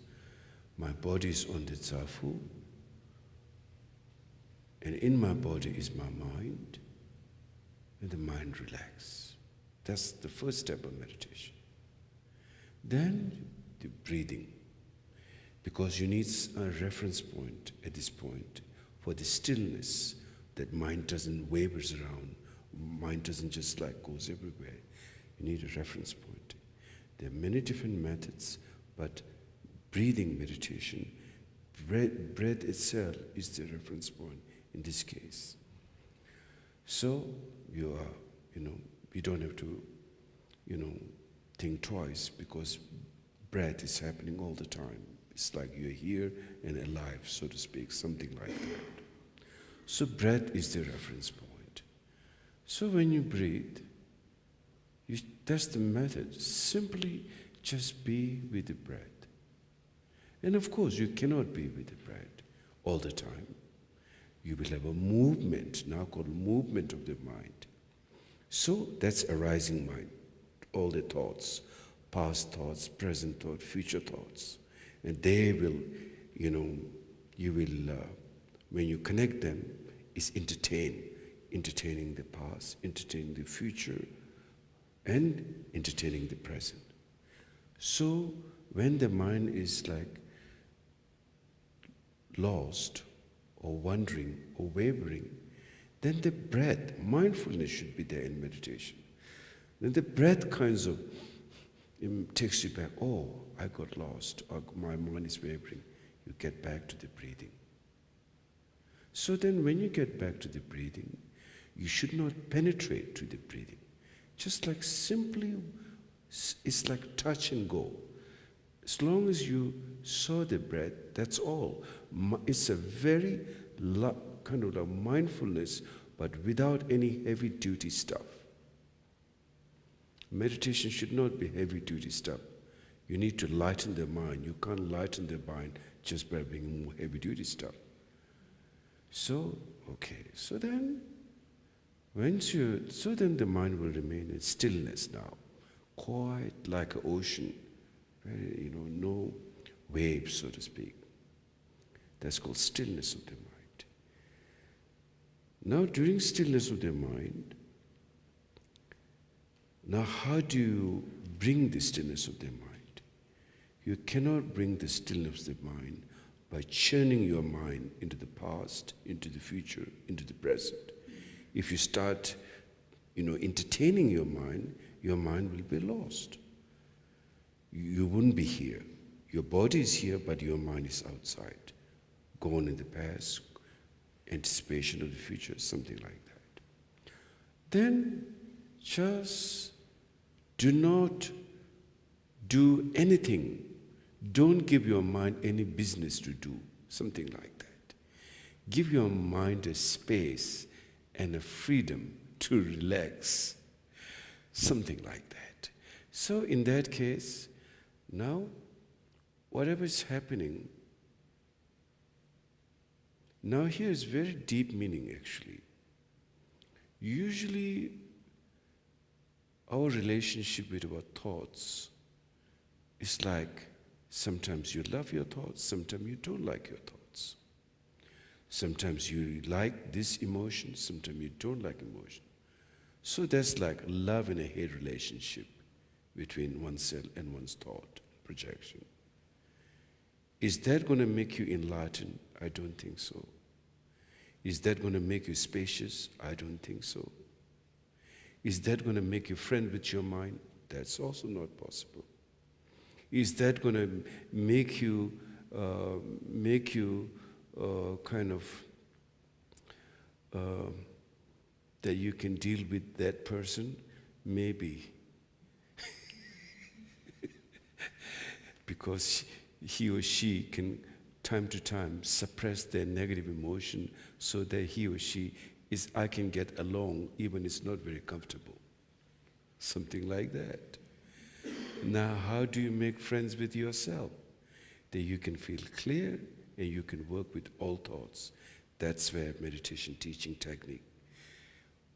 My body is on the zafu, and in my body is my mind, and the mind relax. That's the first step of meditation. Then the breathing. Because you need a reference point at this point for the stillness, that mind doesn't wavers around, mind doesn't just like goes everywhere. You need a reference point. There are many different methods, but breathing meditation, breath itself is the reference point in this case. So you don't have to, think twice, because breath is happening all the time. It's like you're here and alive, so to speak, something like that. So breath is the reference point. So when you breathe, that's the method. Simply just be with the breath. And of course, you cannot be with the breath all the time. You will have a movement, now called movement of the mind. So that's arising mind, all the thoughts, past thoughts, present thoughts, future thoughts. And they will, you will, when you connect them, it's entertaining the past, entertaining the future, and entertaining the present. So when the mind is like lost or wandering or wavering, then the breath, mindfulness should be there in meditation. Then the breath kinds of takes you back. Oh, I got lost, or my mind is wavering. You get back to the breathing. So then when you get back to the breathing, you should not penetrate to the breathing. Just like simply, it's like touch and go. As long as you saw the breath, that's all. It's a very kind of like mindfulness, but without any heavy-duty stuff. Meditation should not be heavy-duty stuff. You need to lighten the mind. You can't lighten the mind just by being more heavy-duty stuff. So, okay. So then the mind will remain in stillness now, quiet like an ocean, very, no waves, so to speak. That's called stillness of the mind. Now, during stillness of the mind, now how do you bring the stillness of the mind? You cannot bring the stillness of the mind by churning your mind into the past, into the future, into the present. If you start, entertaining your mind will be lost. You wouldn't be here. Your body is here, but your mind is outside, gone in the past, anticipation of the future, something like that. Then just do not do anything. Don't give your mind any business to do, something like that. Give your mind a space and a freedom to relax, something like that. So in that case, now, whatever is happening, now here is very deep meaning actually. Usually, our relationship with our thoughts is like sometimes you love your thoughts, sometimes you don't like your thoughts. Sometimes you like this emotion, sometimes you don't like emotion. So that's like love and a hate relationship between oneself and one's thought, projection. Is that going to make you enlightened? I don't think so. Is that going to make you spacious? I don't think so. Is that going to make you friend with your mind? That's also not possible. Is that going to make you kind of that you can deal with that person? Maybe. Because he or she can, time to time, suppress their negative emotion so that he or she I can get along even it's not very comfortable. Something like that. Now, how do you make friends with yourself? That you can feel clear and you can work with all thoughts. That's where meditation teaching technique.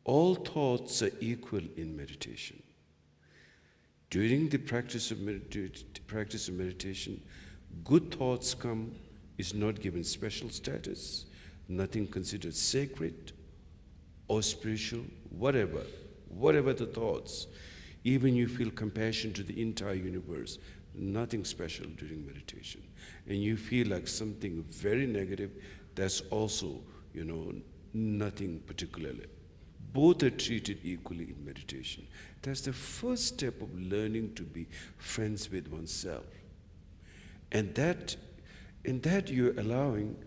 All thoughts are equal in meditation. During the practice of meditation, good thoughts come, is not given special status, nothing considered sacred or spiritual, whatever the thoughts. Even you feel compassion to the entire universe, nothing special during meditation. And you feel like something very negative, that's also, nothing particularly. Both are treated equally in meditation. That's the first step of learning to be friends with oneself. And that, in that you're allowing,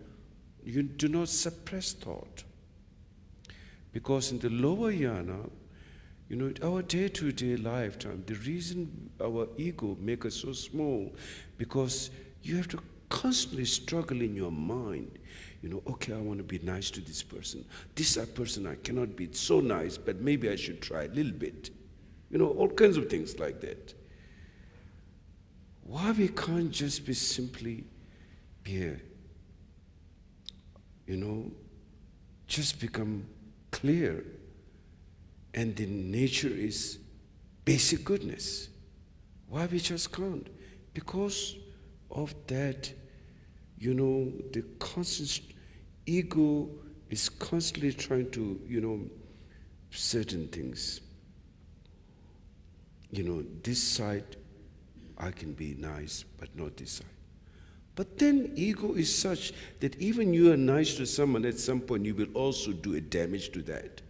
you do not suppress thought. Because in the lower yana, our day-to-day lifetime, the reason our ego makes us so small, because you have to constantly struggle in your mind. Okay, I want to be nice to this person. This person I cannot be so nice, but maybe I should try a little bit. All kinds of things like that. Why we can't just be simply be just become clear, and the nature is basic goodness. Why we just can't? Because of that, the constant ego is constantly trying to, certain things. This side I can be nice, but not this side. But then ego is such that even you are nice to someone, at some point you will also do a damage to that.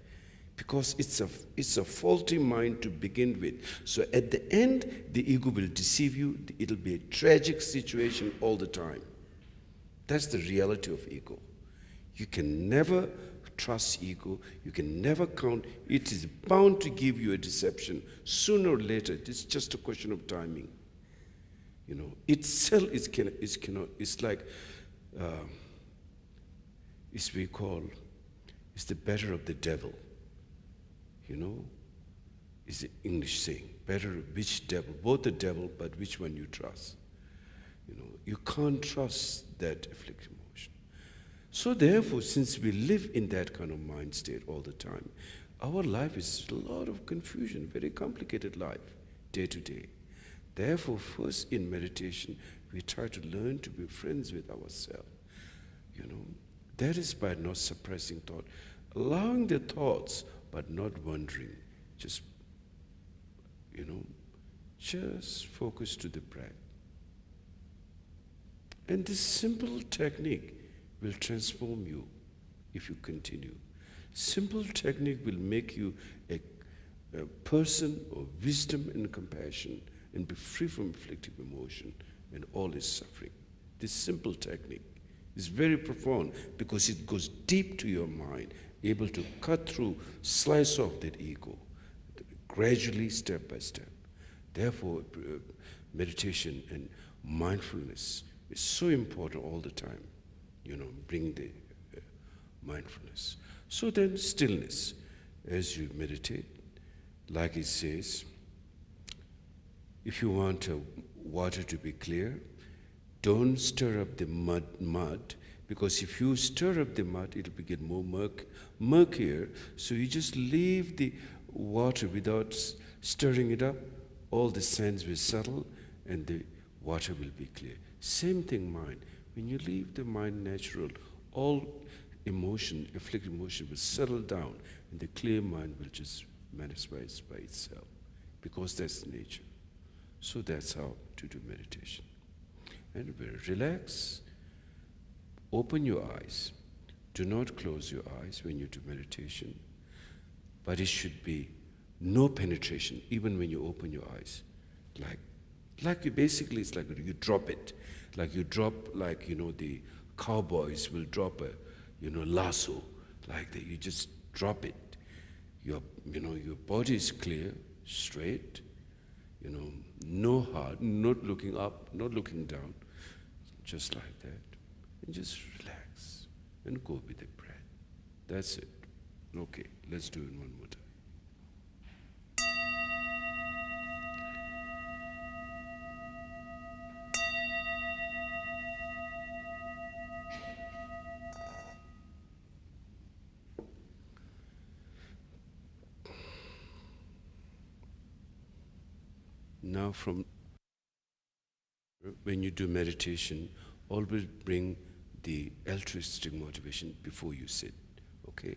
Because it's a faulty mind to begin with. So at the end, the ego will deceive you. It'll be a tragic situation all the time. That's the reality of ego. You can never trust ego. You can never count. It is bound to give you a deception. Sooner or later, it's just a question of timing. Itself it's like, it's the better of the devil. Is the English saying. Better which devil, both the devil, but which one you trust. You can't trust that afflictive emotion. So therefore, since we live in that kind of mind state all the time, our life is a lot of confusion, very complicated life, day to day. Therefore, first in meditation, we try to learn to be friends with ourselves. That is by not suppressing thought, allowing the thoughts, but not wandering. Just, just focus to the breath. And this simple technique will transform you if you continue. Simple technique will make you a person of wisdom and compassion, and be free from afflictive emotion and all its suffering. This simple technique is very profound because it goes deep to your mind, able to cut through, slice off that ego, gradually, step by step. Therefore, meditation and mindfulness is so important all the time, bring the mindfulness. So then stillness, as you meditate, like it says, if you want water to be clear, don't stir up the mud, because if you stir up the mud, it'll get more murkier. So you just leave the water without stirring it up, all the sands will settle and the water will be clear. Same thing mind. When you leave the mind natural, all emotion, afflicted emotion will settle down and the clear mind will just manifest by itself, because that's nature. So that's how to do meditation. And relax, open your eyes. Do not close your eyes when you do meditation, but it should be no penetration, even when you open your eyes. Like you basically, it's like you drop it. Like you drop, the cowboys will drop a, lasso, like that. You just drop it. Your body is clear, straight, no hard, not looking up, not looking down, just like that. And just relax and go with the breath. That's it. Okay, let's do it one more time. Now when you do meditation, always bring the altruistic motivation before you sit, okay?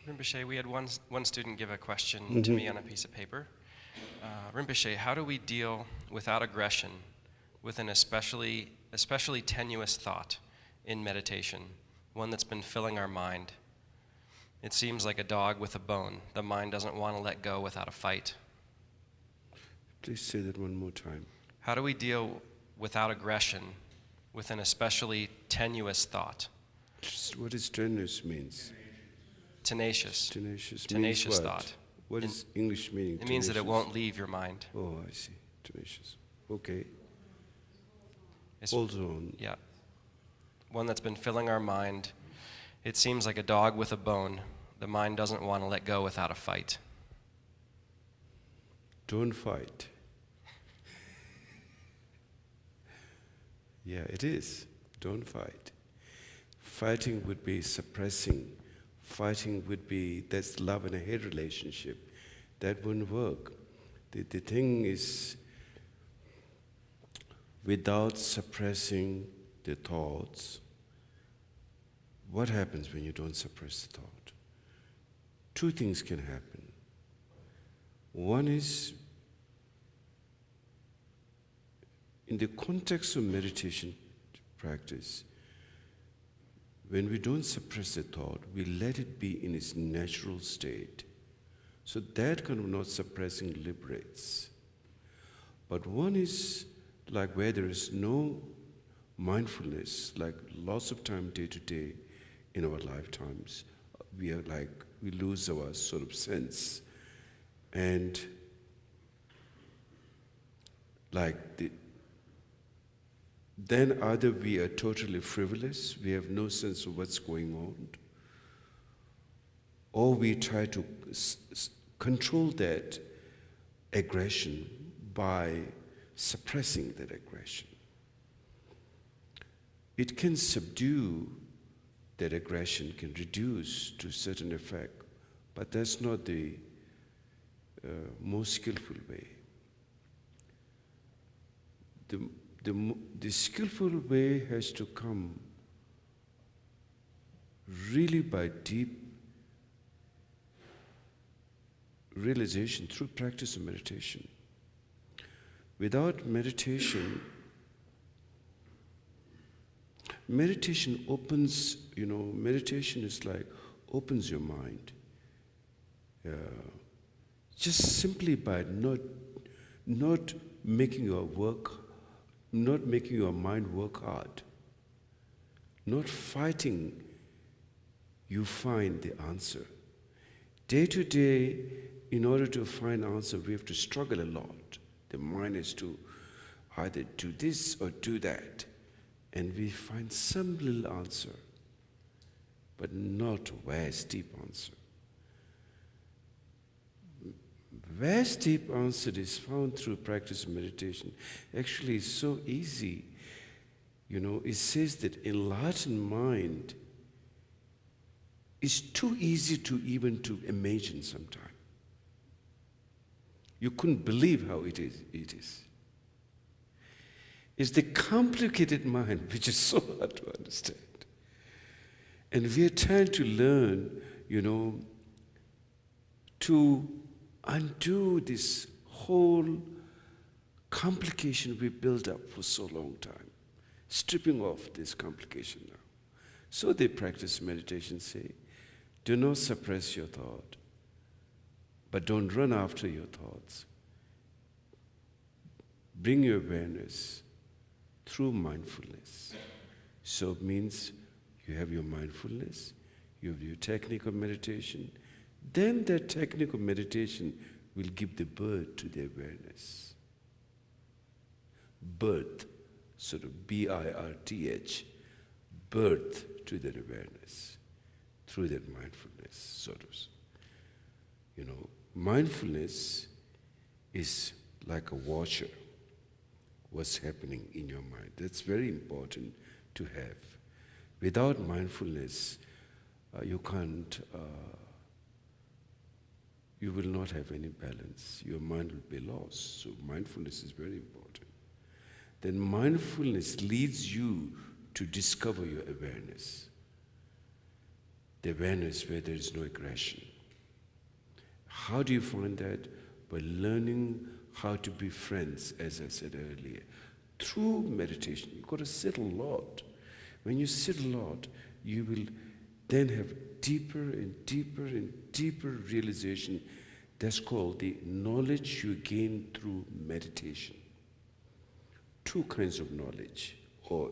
Rinpoche, we had one student give a question to me on a piece of paper. Rinpoche, how do we deal without aggression with an especially tenuous thought in meditation, one that's been filling our mind? It seems like a dog with a bone. The mind doesn't want to let go without a fight. Please say that one more time. How do we deal without aggression with an especially tenuous thought? What does tenuous means? Tenacious. Tenacious Tenacious means what? thought. What is English meaning? It means that it tenacious? won't leave your mind. Oh, I see. Tenacious. Okay. It's, Hold on. yeah. One that's been filling our mind. It seems like a dog with a bone. The mind doesn't want to let go without a fight. Don't fight. Yeah, it is. Don't fight. Fighting would be suppressing. Fighting would be, that's love and a hate relationship. That wouldn't work. The thing is, without suppressing the thoughts, what happens when you don't suppress the thought? Two things can happen. One is, in the context of meditation practice, when we don't suppress the thought, we let it be in its natural state. So that kind of not suppressing liberates. But one is like where there is no mindfulness, like lots of time day to day in our lifetimes, we lose our sort of sense. And then either we are totally frivolous, we have no sense of what's going on, or we try to control that aggression by suppressing that aggression. It can subdue that aggression, can reduce to a certain effect, but that's not the most skillful way. The skillful way has to come really by deep realization through practice of meditation. Without meditation, meditation opens, meditation is like opens your mind. Just simply by not making your mind work hard, not fighting, you find the answer. Day to day, in order to find answer, we have to struggle a lot. The mind is to either do this or do that. And we find some little answer, but not a vast, deep answer. Vast, deep answer is found through practice of meditation. Actually, it's so easy. It says that enlightened mind is too easy to even to imagine sometimes. You couldn't believe how it is. It's the complicated mind which is so hard to understand. And we are trying to learn, to undo this whole complication we built up for so long time, stripping off this complication now. So they practice meditation, say, do not suppress your thought, but don't run after your thoughts. Bring your awareness through mindfulness. So it means you have your mindfulness, you have your technique of meditation, then that technique of meditation will give the birth to the awareness. Birth, sort of B-I-R-T-H, birth to that awareness through that mindfulness, sort of. Mindfulness is like a watcher. What's happening in your mind. That's very important to have. Without mindfulness, you will not have any balance. Your mind will be lost. So mindfulness is very important. Then mindfulness leads you to discover your awareness. the awareness where there is no aggression. How do you find that? By learning how to be friends, as I said earlier. Through meditation, you've got to sit a lot. When you sit a lot, you will then have deeper and deeper and deeper realization. That's called the knowledge you gain through meditation. Two kinds of knowledge, or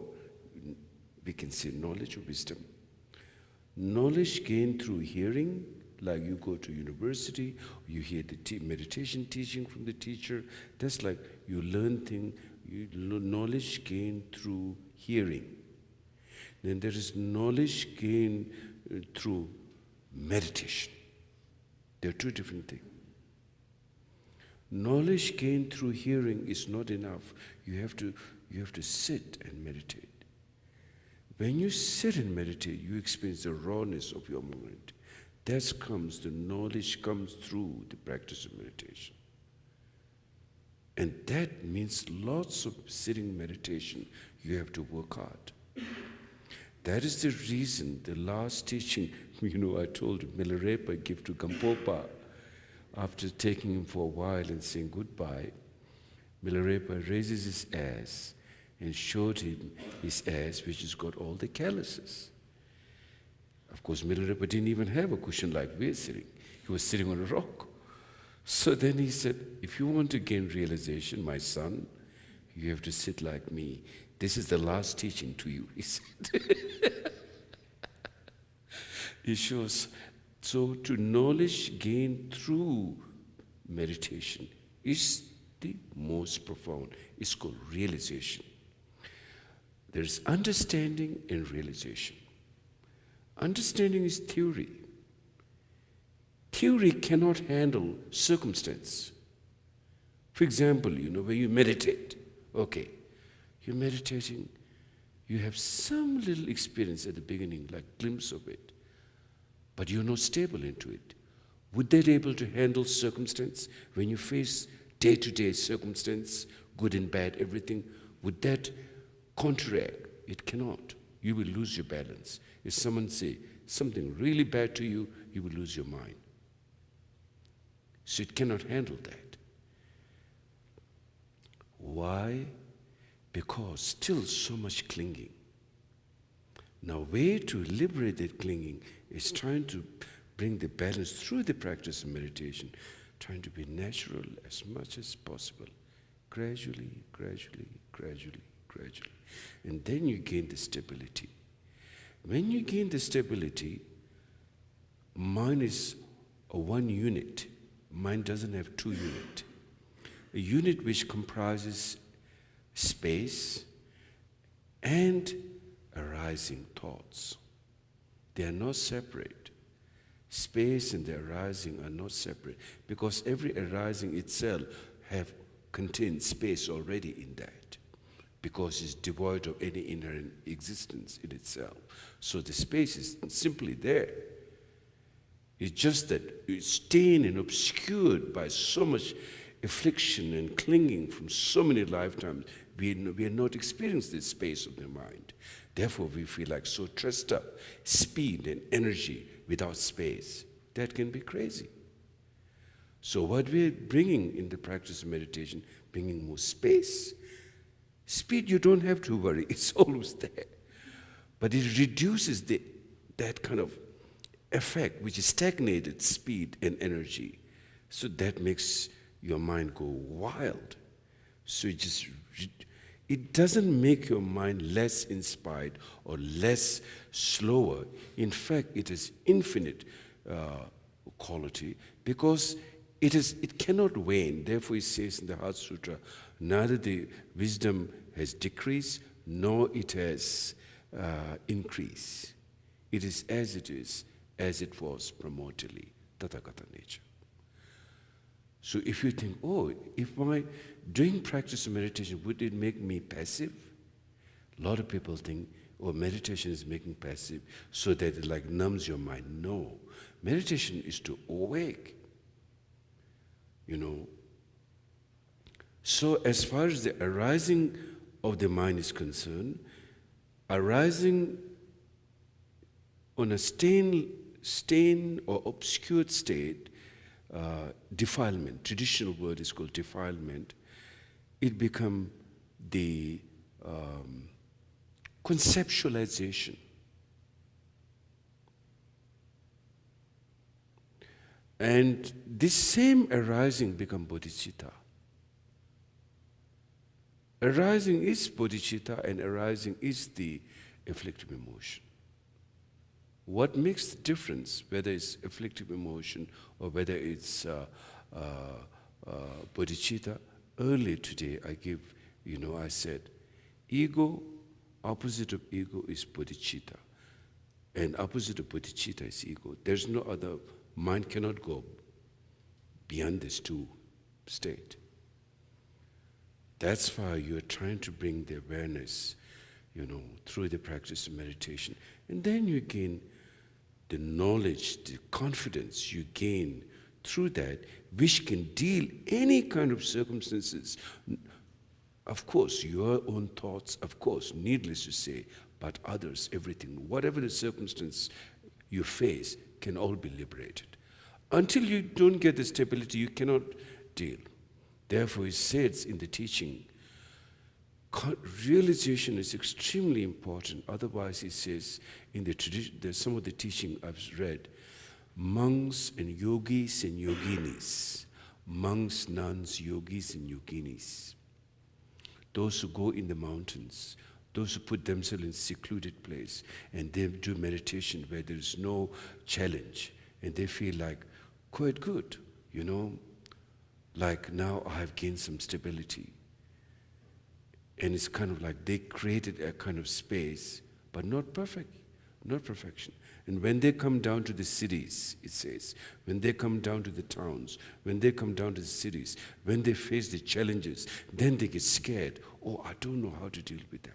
we can say knowledge or wisdom. Knowledge gained through hearing, like you go to university, you hear the meditation teaching from the teacher. That's like you learn things, knowledge gained through hearing. Then there is knowledge gained through meditation. They're two different things. Knowledge gained through hearing is not enough. You have to sit and meditate. When you sit and meditate, you experience the rawness of your mind. The knowledge comes through the practice of meditation. And that means lots of sitting meditation, you have to work hard. That is the reason the last teaching, I told Milarepa give to Gampopa, after taking him for a while and saying goodbye, Milarepa raises his ass and showed him his ass, which has got all the calluses. Of course, Milarepa didn't even have a cushion like we're sitting. He was sitting on a rock. So then he said, if you want to gain realization, my son, you have to sit like me. This is the last teaching to you, he said. It shows, so to knowledge gained through meditation is the most profound. It's called realization. There's understanding and realization. Understanding is theory. Theory cannot handle circumstance. For example, when you meditate, okay, you're meditating, you have some little experience at the beginning, like glimpse of it, but you're not stable into it. Would that be able to handle circumstance? When you face day-to-day circumstance, good and bad, everything, would that counteract? It cannot. You will lose your balance. If someone say something really bad to you, you will lose your mind. So it cannot handle that. Why? Because still so much clinging. Now, way to liberate that clinging is trying to bring the balance through the practice of meditation, trying to be natural as much as possible, gradually, gradually, gradually, gradually. And then you gain the stability. When you gain the stability, mind is a one unit. Mind doesn't have two units. A unit which comprises space and arising thoughts. They are not separate. Space and the arising are not separate, because every arising itself contains space already in that, because it's devoid of any inherent existence in itself. So the space is simply there. It's just that it's stained and obscured by so much affliction and clinging from so many lifetimes. We are not experiencing this space of the mind. Therefore, we feel like so stressed up, speed and energy without space. That can be crazy. So what we're bringing in the practice of meditation, bringing more space. Speed, you don't have to worry. It's always there. But it reduces that kind of effect, which is stagnated speed and energy. So that makes your mind go wild. So it doesn't make your mind less inspired or less slower. In fact, it is infinite quality, because it cannot wane. Therefore, it says in the Heart Sutra, neither the wisdom has decreased, nor it has increased. It is, as it was primordially, Tathagata nature. So if you think, if my doing practice of meditation, would it make me passive? A lot of people think, meditation is making passive so that it like numbs your mind. No. Meditation is to awake. So as far as the arising of the mind is concerned, arising on a stained stained or obscured state, defilement, traditional word is called defilement, it becomes the conceptualization. And this same arising become bodhicitta. Arising is bodhicitta, and arising is the afflictive emotion. What makes the difference, whether it's afflictive emotion or whether it's bodhicitta? Earlier today, I said, ego, opposite of ego is bodhicitta, and opposite of bodhicitta is ego. There's no other. Mind cannot go beyond these two states. That's why you're trying to bring the awareness, through the practice of meditation. And then you gain the knowledge, the confidence you gain through that, which can deal any kind of circumstances. Of course, your own thoughts, of course, needless to say, but others, everything, whatever the circumstance you face, can all be liberated. Until you don't get the stability, you cannot deal. Therefore, it says in the teaching, realization is extremely important. Otherwise, it says in the tradition, there's some of the teaching I've read, monks and yogis and yoginis, monks, nuns, yogis and yoginis, those who go in the mountains, those who put themselves in secluded place and they do meditation where there is no challenge and they feel like quite good, like now I have gained some stability. And it's kind of like they created a kind of space, but not perfect, not perfection. And when they come down to the cities, it says, when they come down to the towns, when they come down to the cities, when they face the challenges, then they get scared. Oh, I don't know how to deal with that.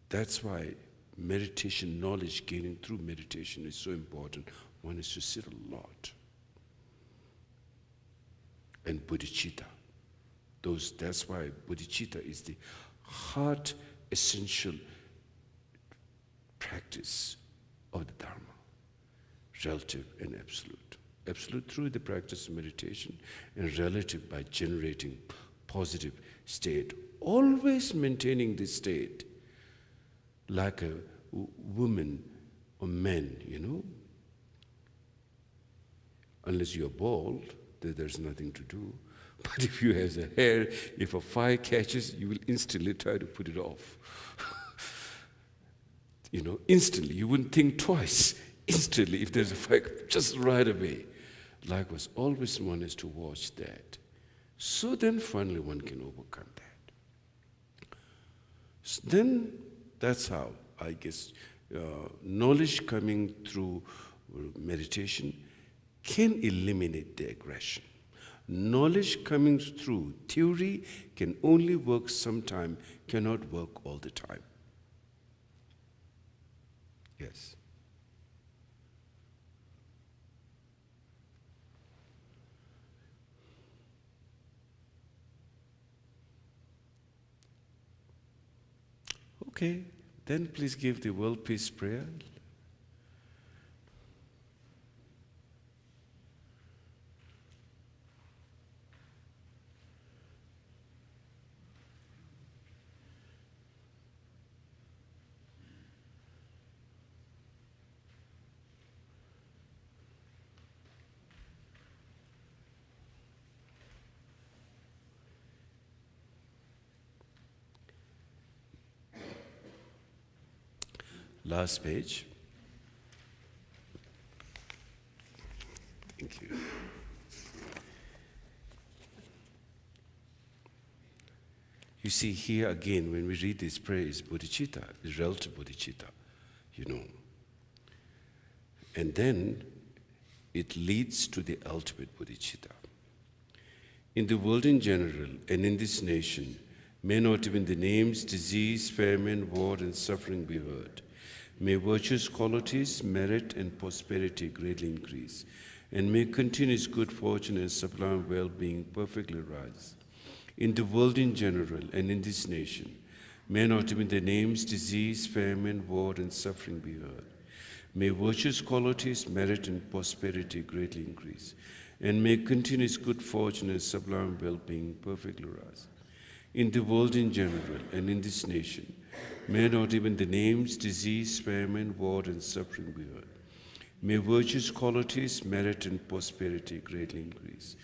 That's why meditation, knowledge gaining through meditation is so important. One is to sit a lot. And bodhicitta. That's why bodhicitta is the heart essential practice of the Dharma, relative and absolute. Absolute through the practice of meditation, and relative by generating positive state, always maintaining this state like a woman or man, Unless you're bald, there's nothing to do. But if you have the hair, if a fire catches, you will instantly try to put it off. Instantly. You wouldn't think twice. Instantly, if there's a fire, just right away. Likewise, always one has to watch that. So then finally one can overcome that. So then that's how, I guess, knowledge coming through meditation can eliminate the aggression. Knowledge coming through theory can only work sometime, cannot work all the time. Yes. Okay, then please give the world peace prayer. Last page. Thank you. You see here again, when we read this prayer, is bodhicitta, is relative bodhicitta, And then it leads to the ultimate bodhicitta. In the world in general, and in this nation, may not even the names disease, famine, war, and suffering be heard. May virtuous qualities, merit, and prosperity greatly increase, and may continuous good fortune and sublime well-being perfectly rise. In the world in general and in this nation, May not even their names, disease, famine, war, and suffering be heard. May virtues, qualities, merit, and prosperity greatly increase, and may continuous good fortune and sublime well-being perfectly rise. In the world in general, and in this nation, may not even the names, disease, famine, war, and suffering be heard. May virtues, qualities, merit, and prosperity greatly increase,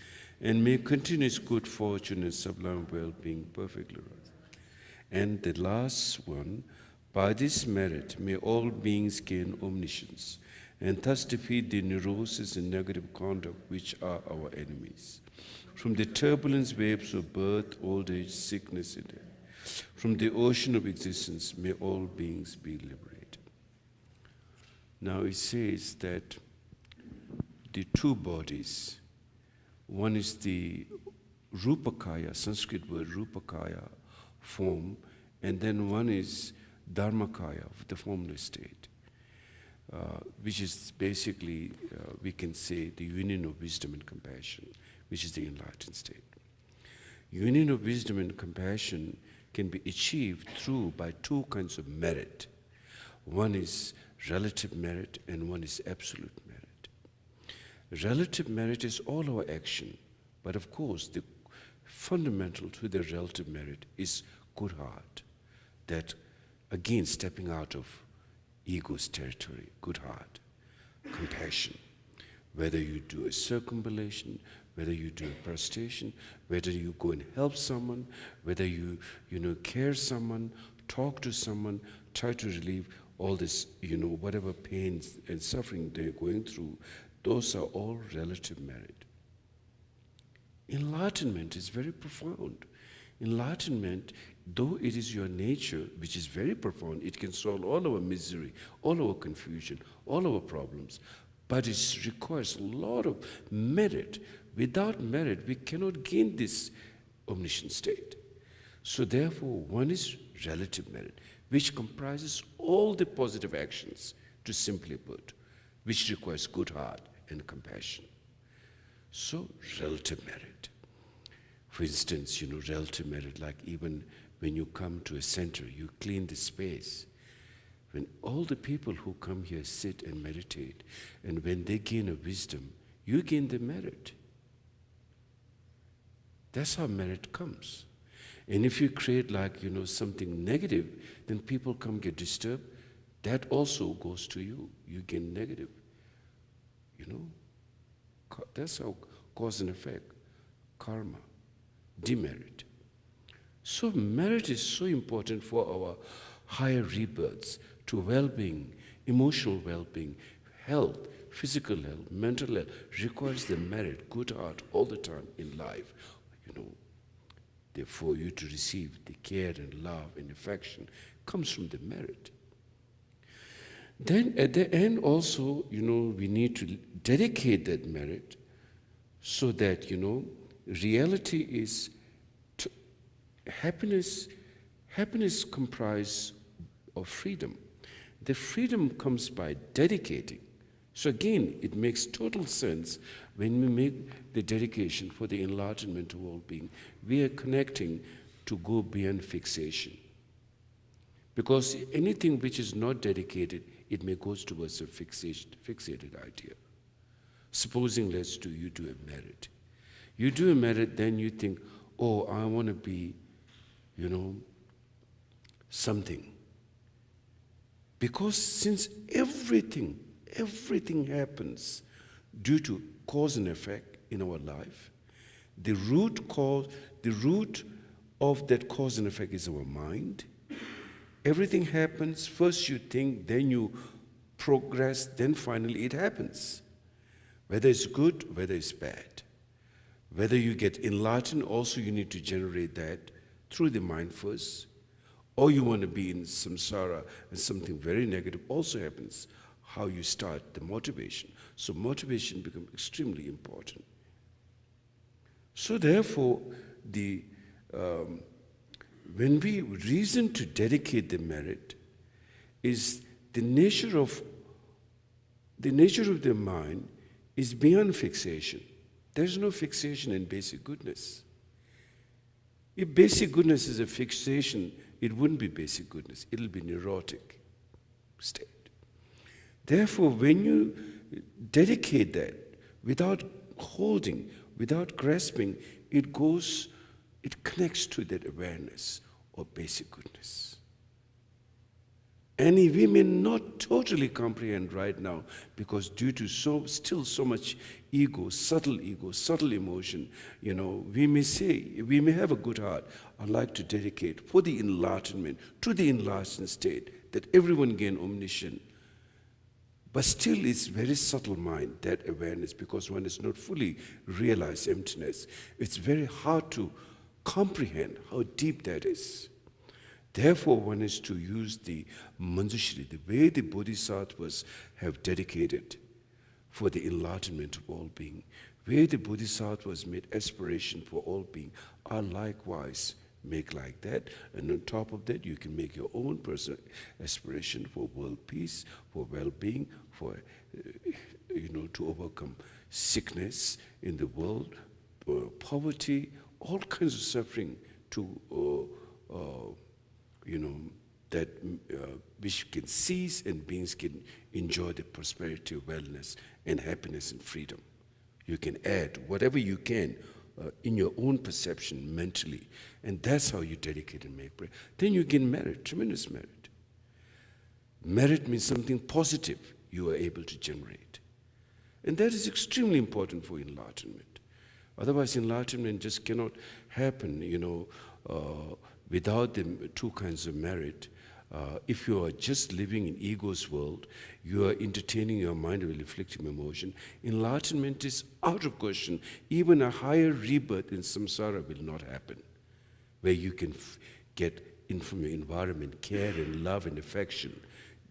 and may continuous good fortune and sublime well-being perfectly rise. And the last one, by this merit, may all beings gain omniscience, and thus defeat the neuroses and negative conduct which are our enemies. From the turbulent waves of birth, old age, sickness, and death, from the ocean of existence, may all beings be liberated. Now it says that the two bodies, one is the Rupakaya, Sanskrit word Rupakaya form, and then one is Dharmakaya, the formless state, which is basically, we can say, the union of wisdom and compassion, which is the enlightened state. Union of wisdom and compassion can be achieved by two kinds of merit. One is relative merit and one is absolute merit. Relative merit is all our action, but of course the fundamental to the relative merit is good heart, that again stepping out of ego's territory, good heart, compassion. Whether you do a circumambulation, whether you do a prostration, whether you go and help someone, whether you care someone, talk to someone, try to relieve all this, whatever pains and suffering they're going through, those are all relative merit. Enlightenment is very profound. Enlightenment, though it is your nature, which is very profound, it can solve all our misery, all our confusion, all our problems, but it requires a lot of merit. Without merit, we cannot gain this omniscient state. So therefore, one is relative merit, which comprises all the positive actions, to simply put, which requires good heart and compassion. So, relative merit. For instance, relative merit, like even when you come to a center, you clean the space. When all the people who come here sit and meditate, and when they gain a wisdom, you gain the merit. That's how merit comes. And if you create something negative, then people come get disturbed. That also goes to you. You gain negative. That's how cause and effect, karma, demerit. So merit is so important for our higher rebirths, to well-being, emotional well-being, health, physical health, mental health, requires the merit, good heart all the time in life. Therefore, you to receive the care and love and affection comes from the merit. Then at the end also, we need to dedicate that merit so that, reality is happiness comprises of freedom. The freedom comes by dedicating. So again, it makes total sense when we make the dedication for the enlightenment of all being. We are connecting to go beyond fixation. Because anything which is not dedicated, it may go towards a fixated idea. Supposing, you do a merit. You do a merit, then you think, oh, I want to be, something. Because since everything happens due to cause and effect in our life, the root of that cause and effect is our mind. Everything happens, first you think, then you progress, then finally it happens. Whether it's good, whether it's bad. Whether you get enlightened, also you need to generate that through the mind first. Or you want to be in samsara and something very negative also happens. How you start, the motivation. So motivation becomes extremely important. So therefore, when we reason to dedicate the merit, is the nature of the mind is beyond fixation. There's no fixation in basic goodness. If basic goodness is a fixation, it wouldn't be basic goodness. It'll be neurotic state. Therefore, when you dedicate that without holding, without grasping, it connects to that awareness of basic goodness. And we may not totally comprehend right now, because due to still so much ego, subtle emotion, we may have a good heart. I'd like to dedicate for the enlightenment, to the enlightened state, that everyone gain omniscience. But still it's very subtle mind, that awareness, because one is not fully realized emptiness. It's very hard to comprehend how deep that is. Therefore, one is to use the Manjushri, the way the Bodhisattvas have dedicated for the enlightenment of all being, where the Bodhisattvas made aspiration for all being, are likewise make like that. And on top of that, you can make your own personal aspiration for world peace, for well-being, for, to overcome sickness in the world, poverty, all kinds of suffering to that which can cease and beings can enjoy the prosperity, wellness, and happiness and freedom. You can add whatever you can in your own perception mentally, and that's how you dedicate and make prayer. Then you gain merit, tremendous merit. Merit means something positive you are able to generate. And that is extremely important for enlightenment. Otherwise, enlightenment just cannot happen, without the two kinds of merit. If you are just living in ego's world, you are entertaining your mind with afflictive emotion. Enlightenment is out of question. Even a higher rebirth in samsara will not happen, where you can get in from your environment, care and love and affection,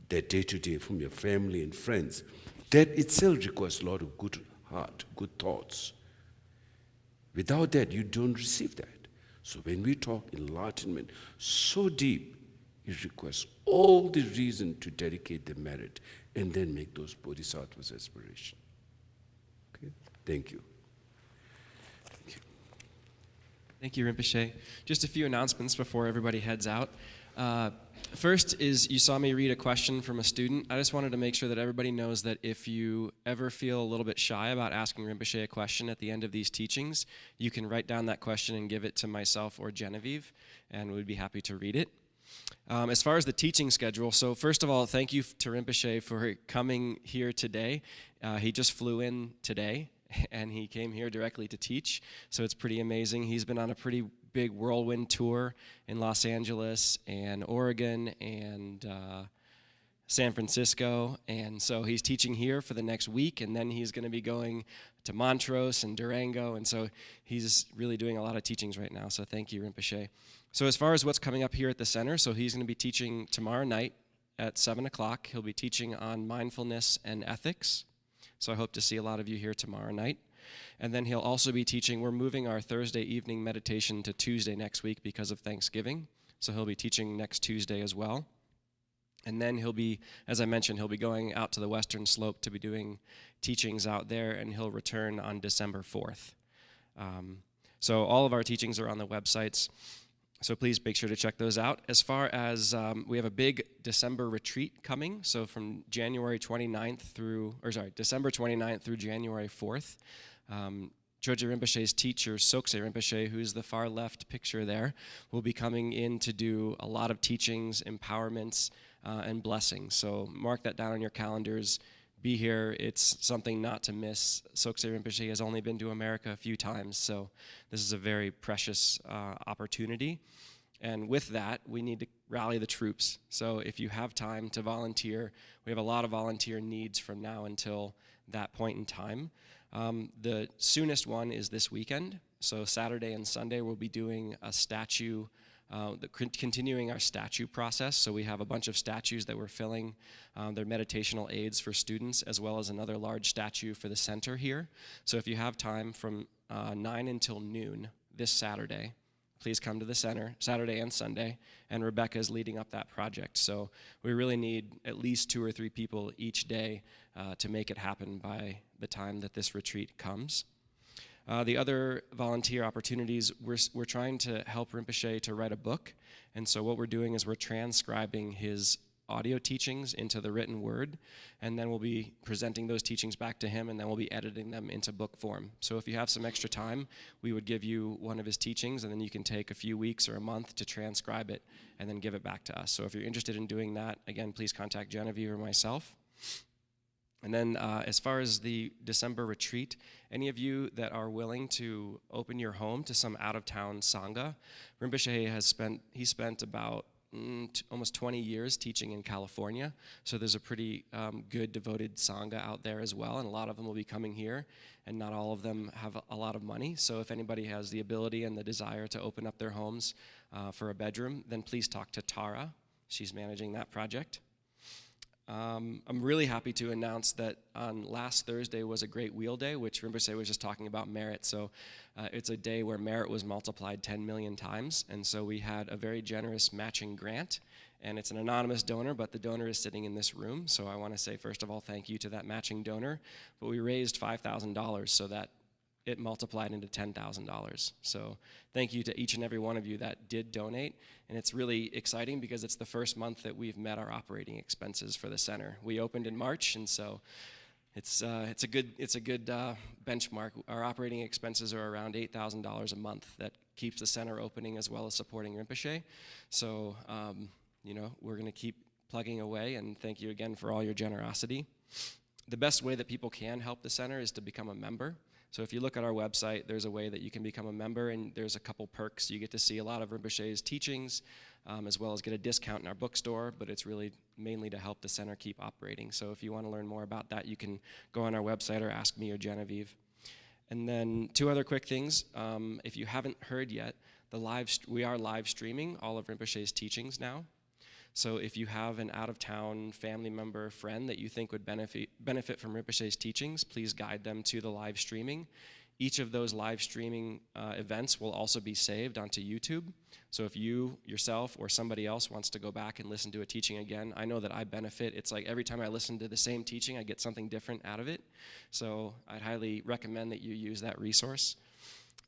that day-to-day from your family and friends. That itself requires a lot of good heart, good thoughts. Without that, you don't receive that. So when we talk enlightenment, so deep, it requires all the reason to dedicate the merit and then make those bodhisattvas aspiration. Okay? Thank you. Thank you. Thank you, Rinpoche. Just a few announcements before everybody heads out. First is, you saw me read a question from a student. I just wanted to make sure that everybody knows that if you ever feel a little bit shy about asking Rinpoche a question at the end of these teachings, you can write down that question and give it to myself or Genevieve, and we'd be happy to read it. As far as the teaching schedule, so first of all, thank you to Rinpoche for coming here today. He just flew in today, and he came here directly to teach, so it's pretty amazing. He's been on a pretty big whirlwind tour in Los Angeles and Oregon and San Francisco, and so he's teaching here for the next week, and then he's going to be going to Montrose and Durango, and so he's really doing a lot of teachings right now, so thank you, Rinpoche. So as far as what's coming up here at the center, so he's going to be teaching tomorrow night at 7 o'clock. He'll be teaching on mindfulness and ethics, so I hope to see a lot of you here tomorrow night. And then he'll also be teaching, we're moving our Thursday evening meditation to Tuesday next week because of Thanksgiving, so he'll be teaching next Tuesday as well. And then he'll be, as I mentioned, he'll be going out to the Western Slope to be doing teachings out there, and he'll return on December 4th. So all of our teachings are on the websites, so please make sure to check those out. As far as, we have a big December retreat coming, so from December 29th through January 4th. Chhoje Rinpoche's teacher, Sokse Rinpoche, who's the far left picture there, will be coming in to do a lot of teachings, empowerments, and blessings. So mark that down on your calendars. Be here. It's something not to miss. Sokse Rinpoche has only been to America a few times, so this is a very precious opportunity. And with that, we need to rally the troops. So if you have time to volunteer, we have a lot of volunteer needs from now until that point in time. The soonest one is this weekend. So Saturday and Sunday we'll be doing a statue, continuing our statue process. So we have a bunch of statues that we're filling. They're meditational aids for students, as well as another large statue for the center here. So if you have time from 9 until noon this Saturday, please come to the center, Saturday and Sunday, and Rebecca is leading up that project. So we really need at least 2 or 3 people each day to make it happen by the time that this retreat comes. The other volunteer opportunities, we're trying to help Rinpoche to write a book. And so what we're doing is we're transcribing his audio teachings into the written word, and then we'll be presenting those teachings back to him, and then we'll be editing them into book form. So if you have some extra time, we would give you one of his teachings, and then you can take a few weeks or a month to transcribe it and then give it back to us. So if you're interested in doing that, again, please contact Genevieve or myself. And then as far as the December retreat, any of you that are willing to open your home to some out-of-town Sangha, Rinpoche spent about almost 20 years teaching in California, so there's a pretty good devoted Sangha out there as well, and a lot of them will be coming here, and not all of them have a lot of money. So if anybody has the ability and the desire to open up their homes for a bedroom, then please talk to Tara. She's managing that project. I'm really happy to announce that on last Thursday was a great wheel day, which Rinpoche was just talking about merit. So it's a day where merit was multiplied 10 million times. And so we had a very generous matching grant. And it's an anonymous donor, but the donor is sitting in this room. So I want to say, first of all, thank you to that matching donor. But we raised $5,000 so that it multiplied into $10,000. So thank you to each and every one of you that did donate. And it's really exciting because it's the first month that we've met our operating expenses for the center. We opened in March, and so it's a good benchmark. Our operating expenses are around $8,000 a month. That keeps the center opening as well as supporting Rinpoche. So we're going to keep plugging away, and thank you again for all your generosity. The best way that people can help the center is to become a member. So if you look at our website, there's a way that you can become a member, and there's a couple perks. You get to see a lot of Rinpoche's teachings, as well as get a discount in our bookstore, but it's really mainly to help the center keep operating. So if you want to learn more about that, you can go on our website or ask me or Genevieve. And then two other quick things. If you haven't heard yet, we are live streaming all of Rinpoche's teachings now. So if you have an out-of-town family member, friend that you think would benefit from Rinpoche's teachings, please guide them to the live streaming. Each of those live streaming events will also be saved onto YouTube. So if you, yourself, or somebody else wants to go back and listen to a teaching again, I know that I benefit. It's like every time I listen to the same teaching, I get something different out of it. So I'd highly recommend that you use that resource.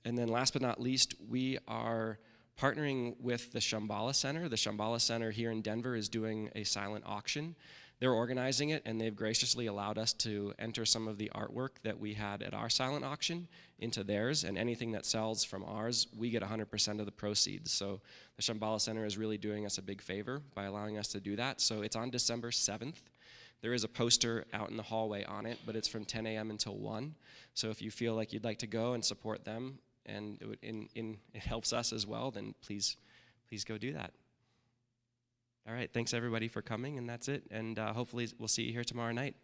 And then last but not least, we are partnering with the Shambhala Center. The Shambhala Center here in Denver is doing a silent auction. They're organizing it, and they've graciously allowed us to enter some of the artwork that we had at our silent auction into theirs, and anything that sells from ours, we get 100% of the proceeds. So the Shambhala Center is really doing us a big favor by allowing us to do that. So it's on December 7th. There is a poster out in the hallway on it, but it's from 10 a.m. until 1. So if you feel like you'd like to go and support them, and it helps us as well, then please go do that. All right, thanks everybody for coming, and that's it. And hopefully we'll see you here tomorrow night.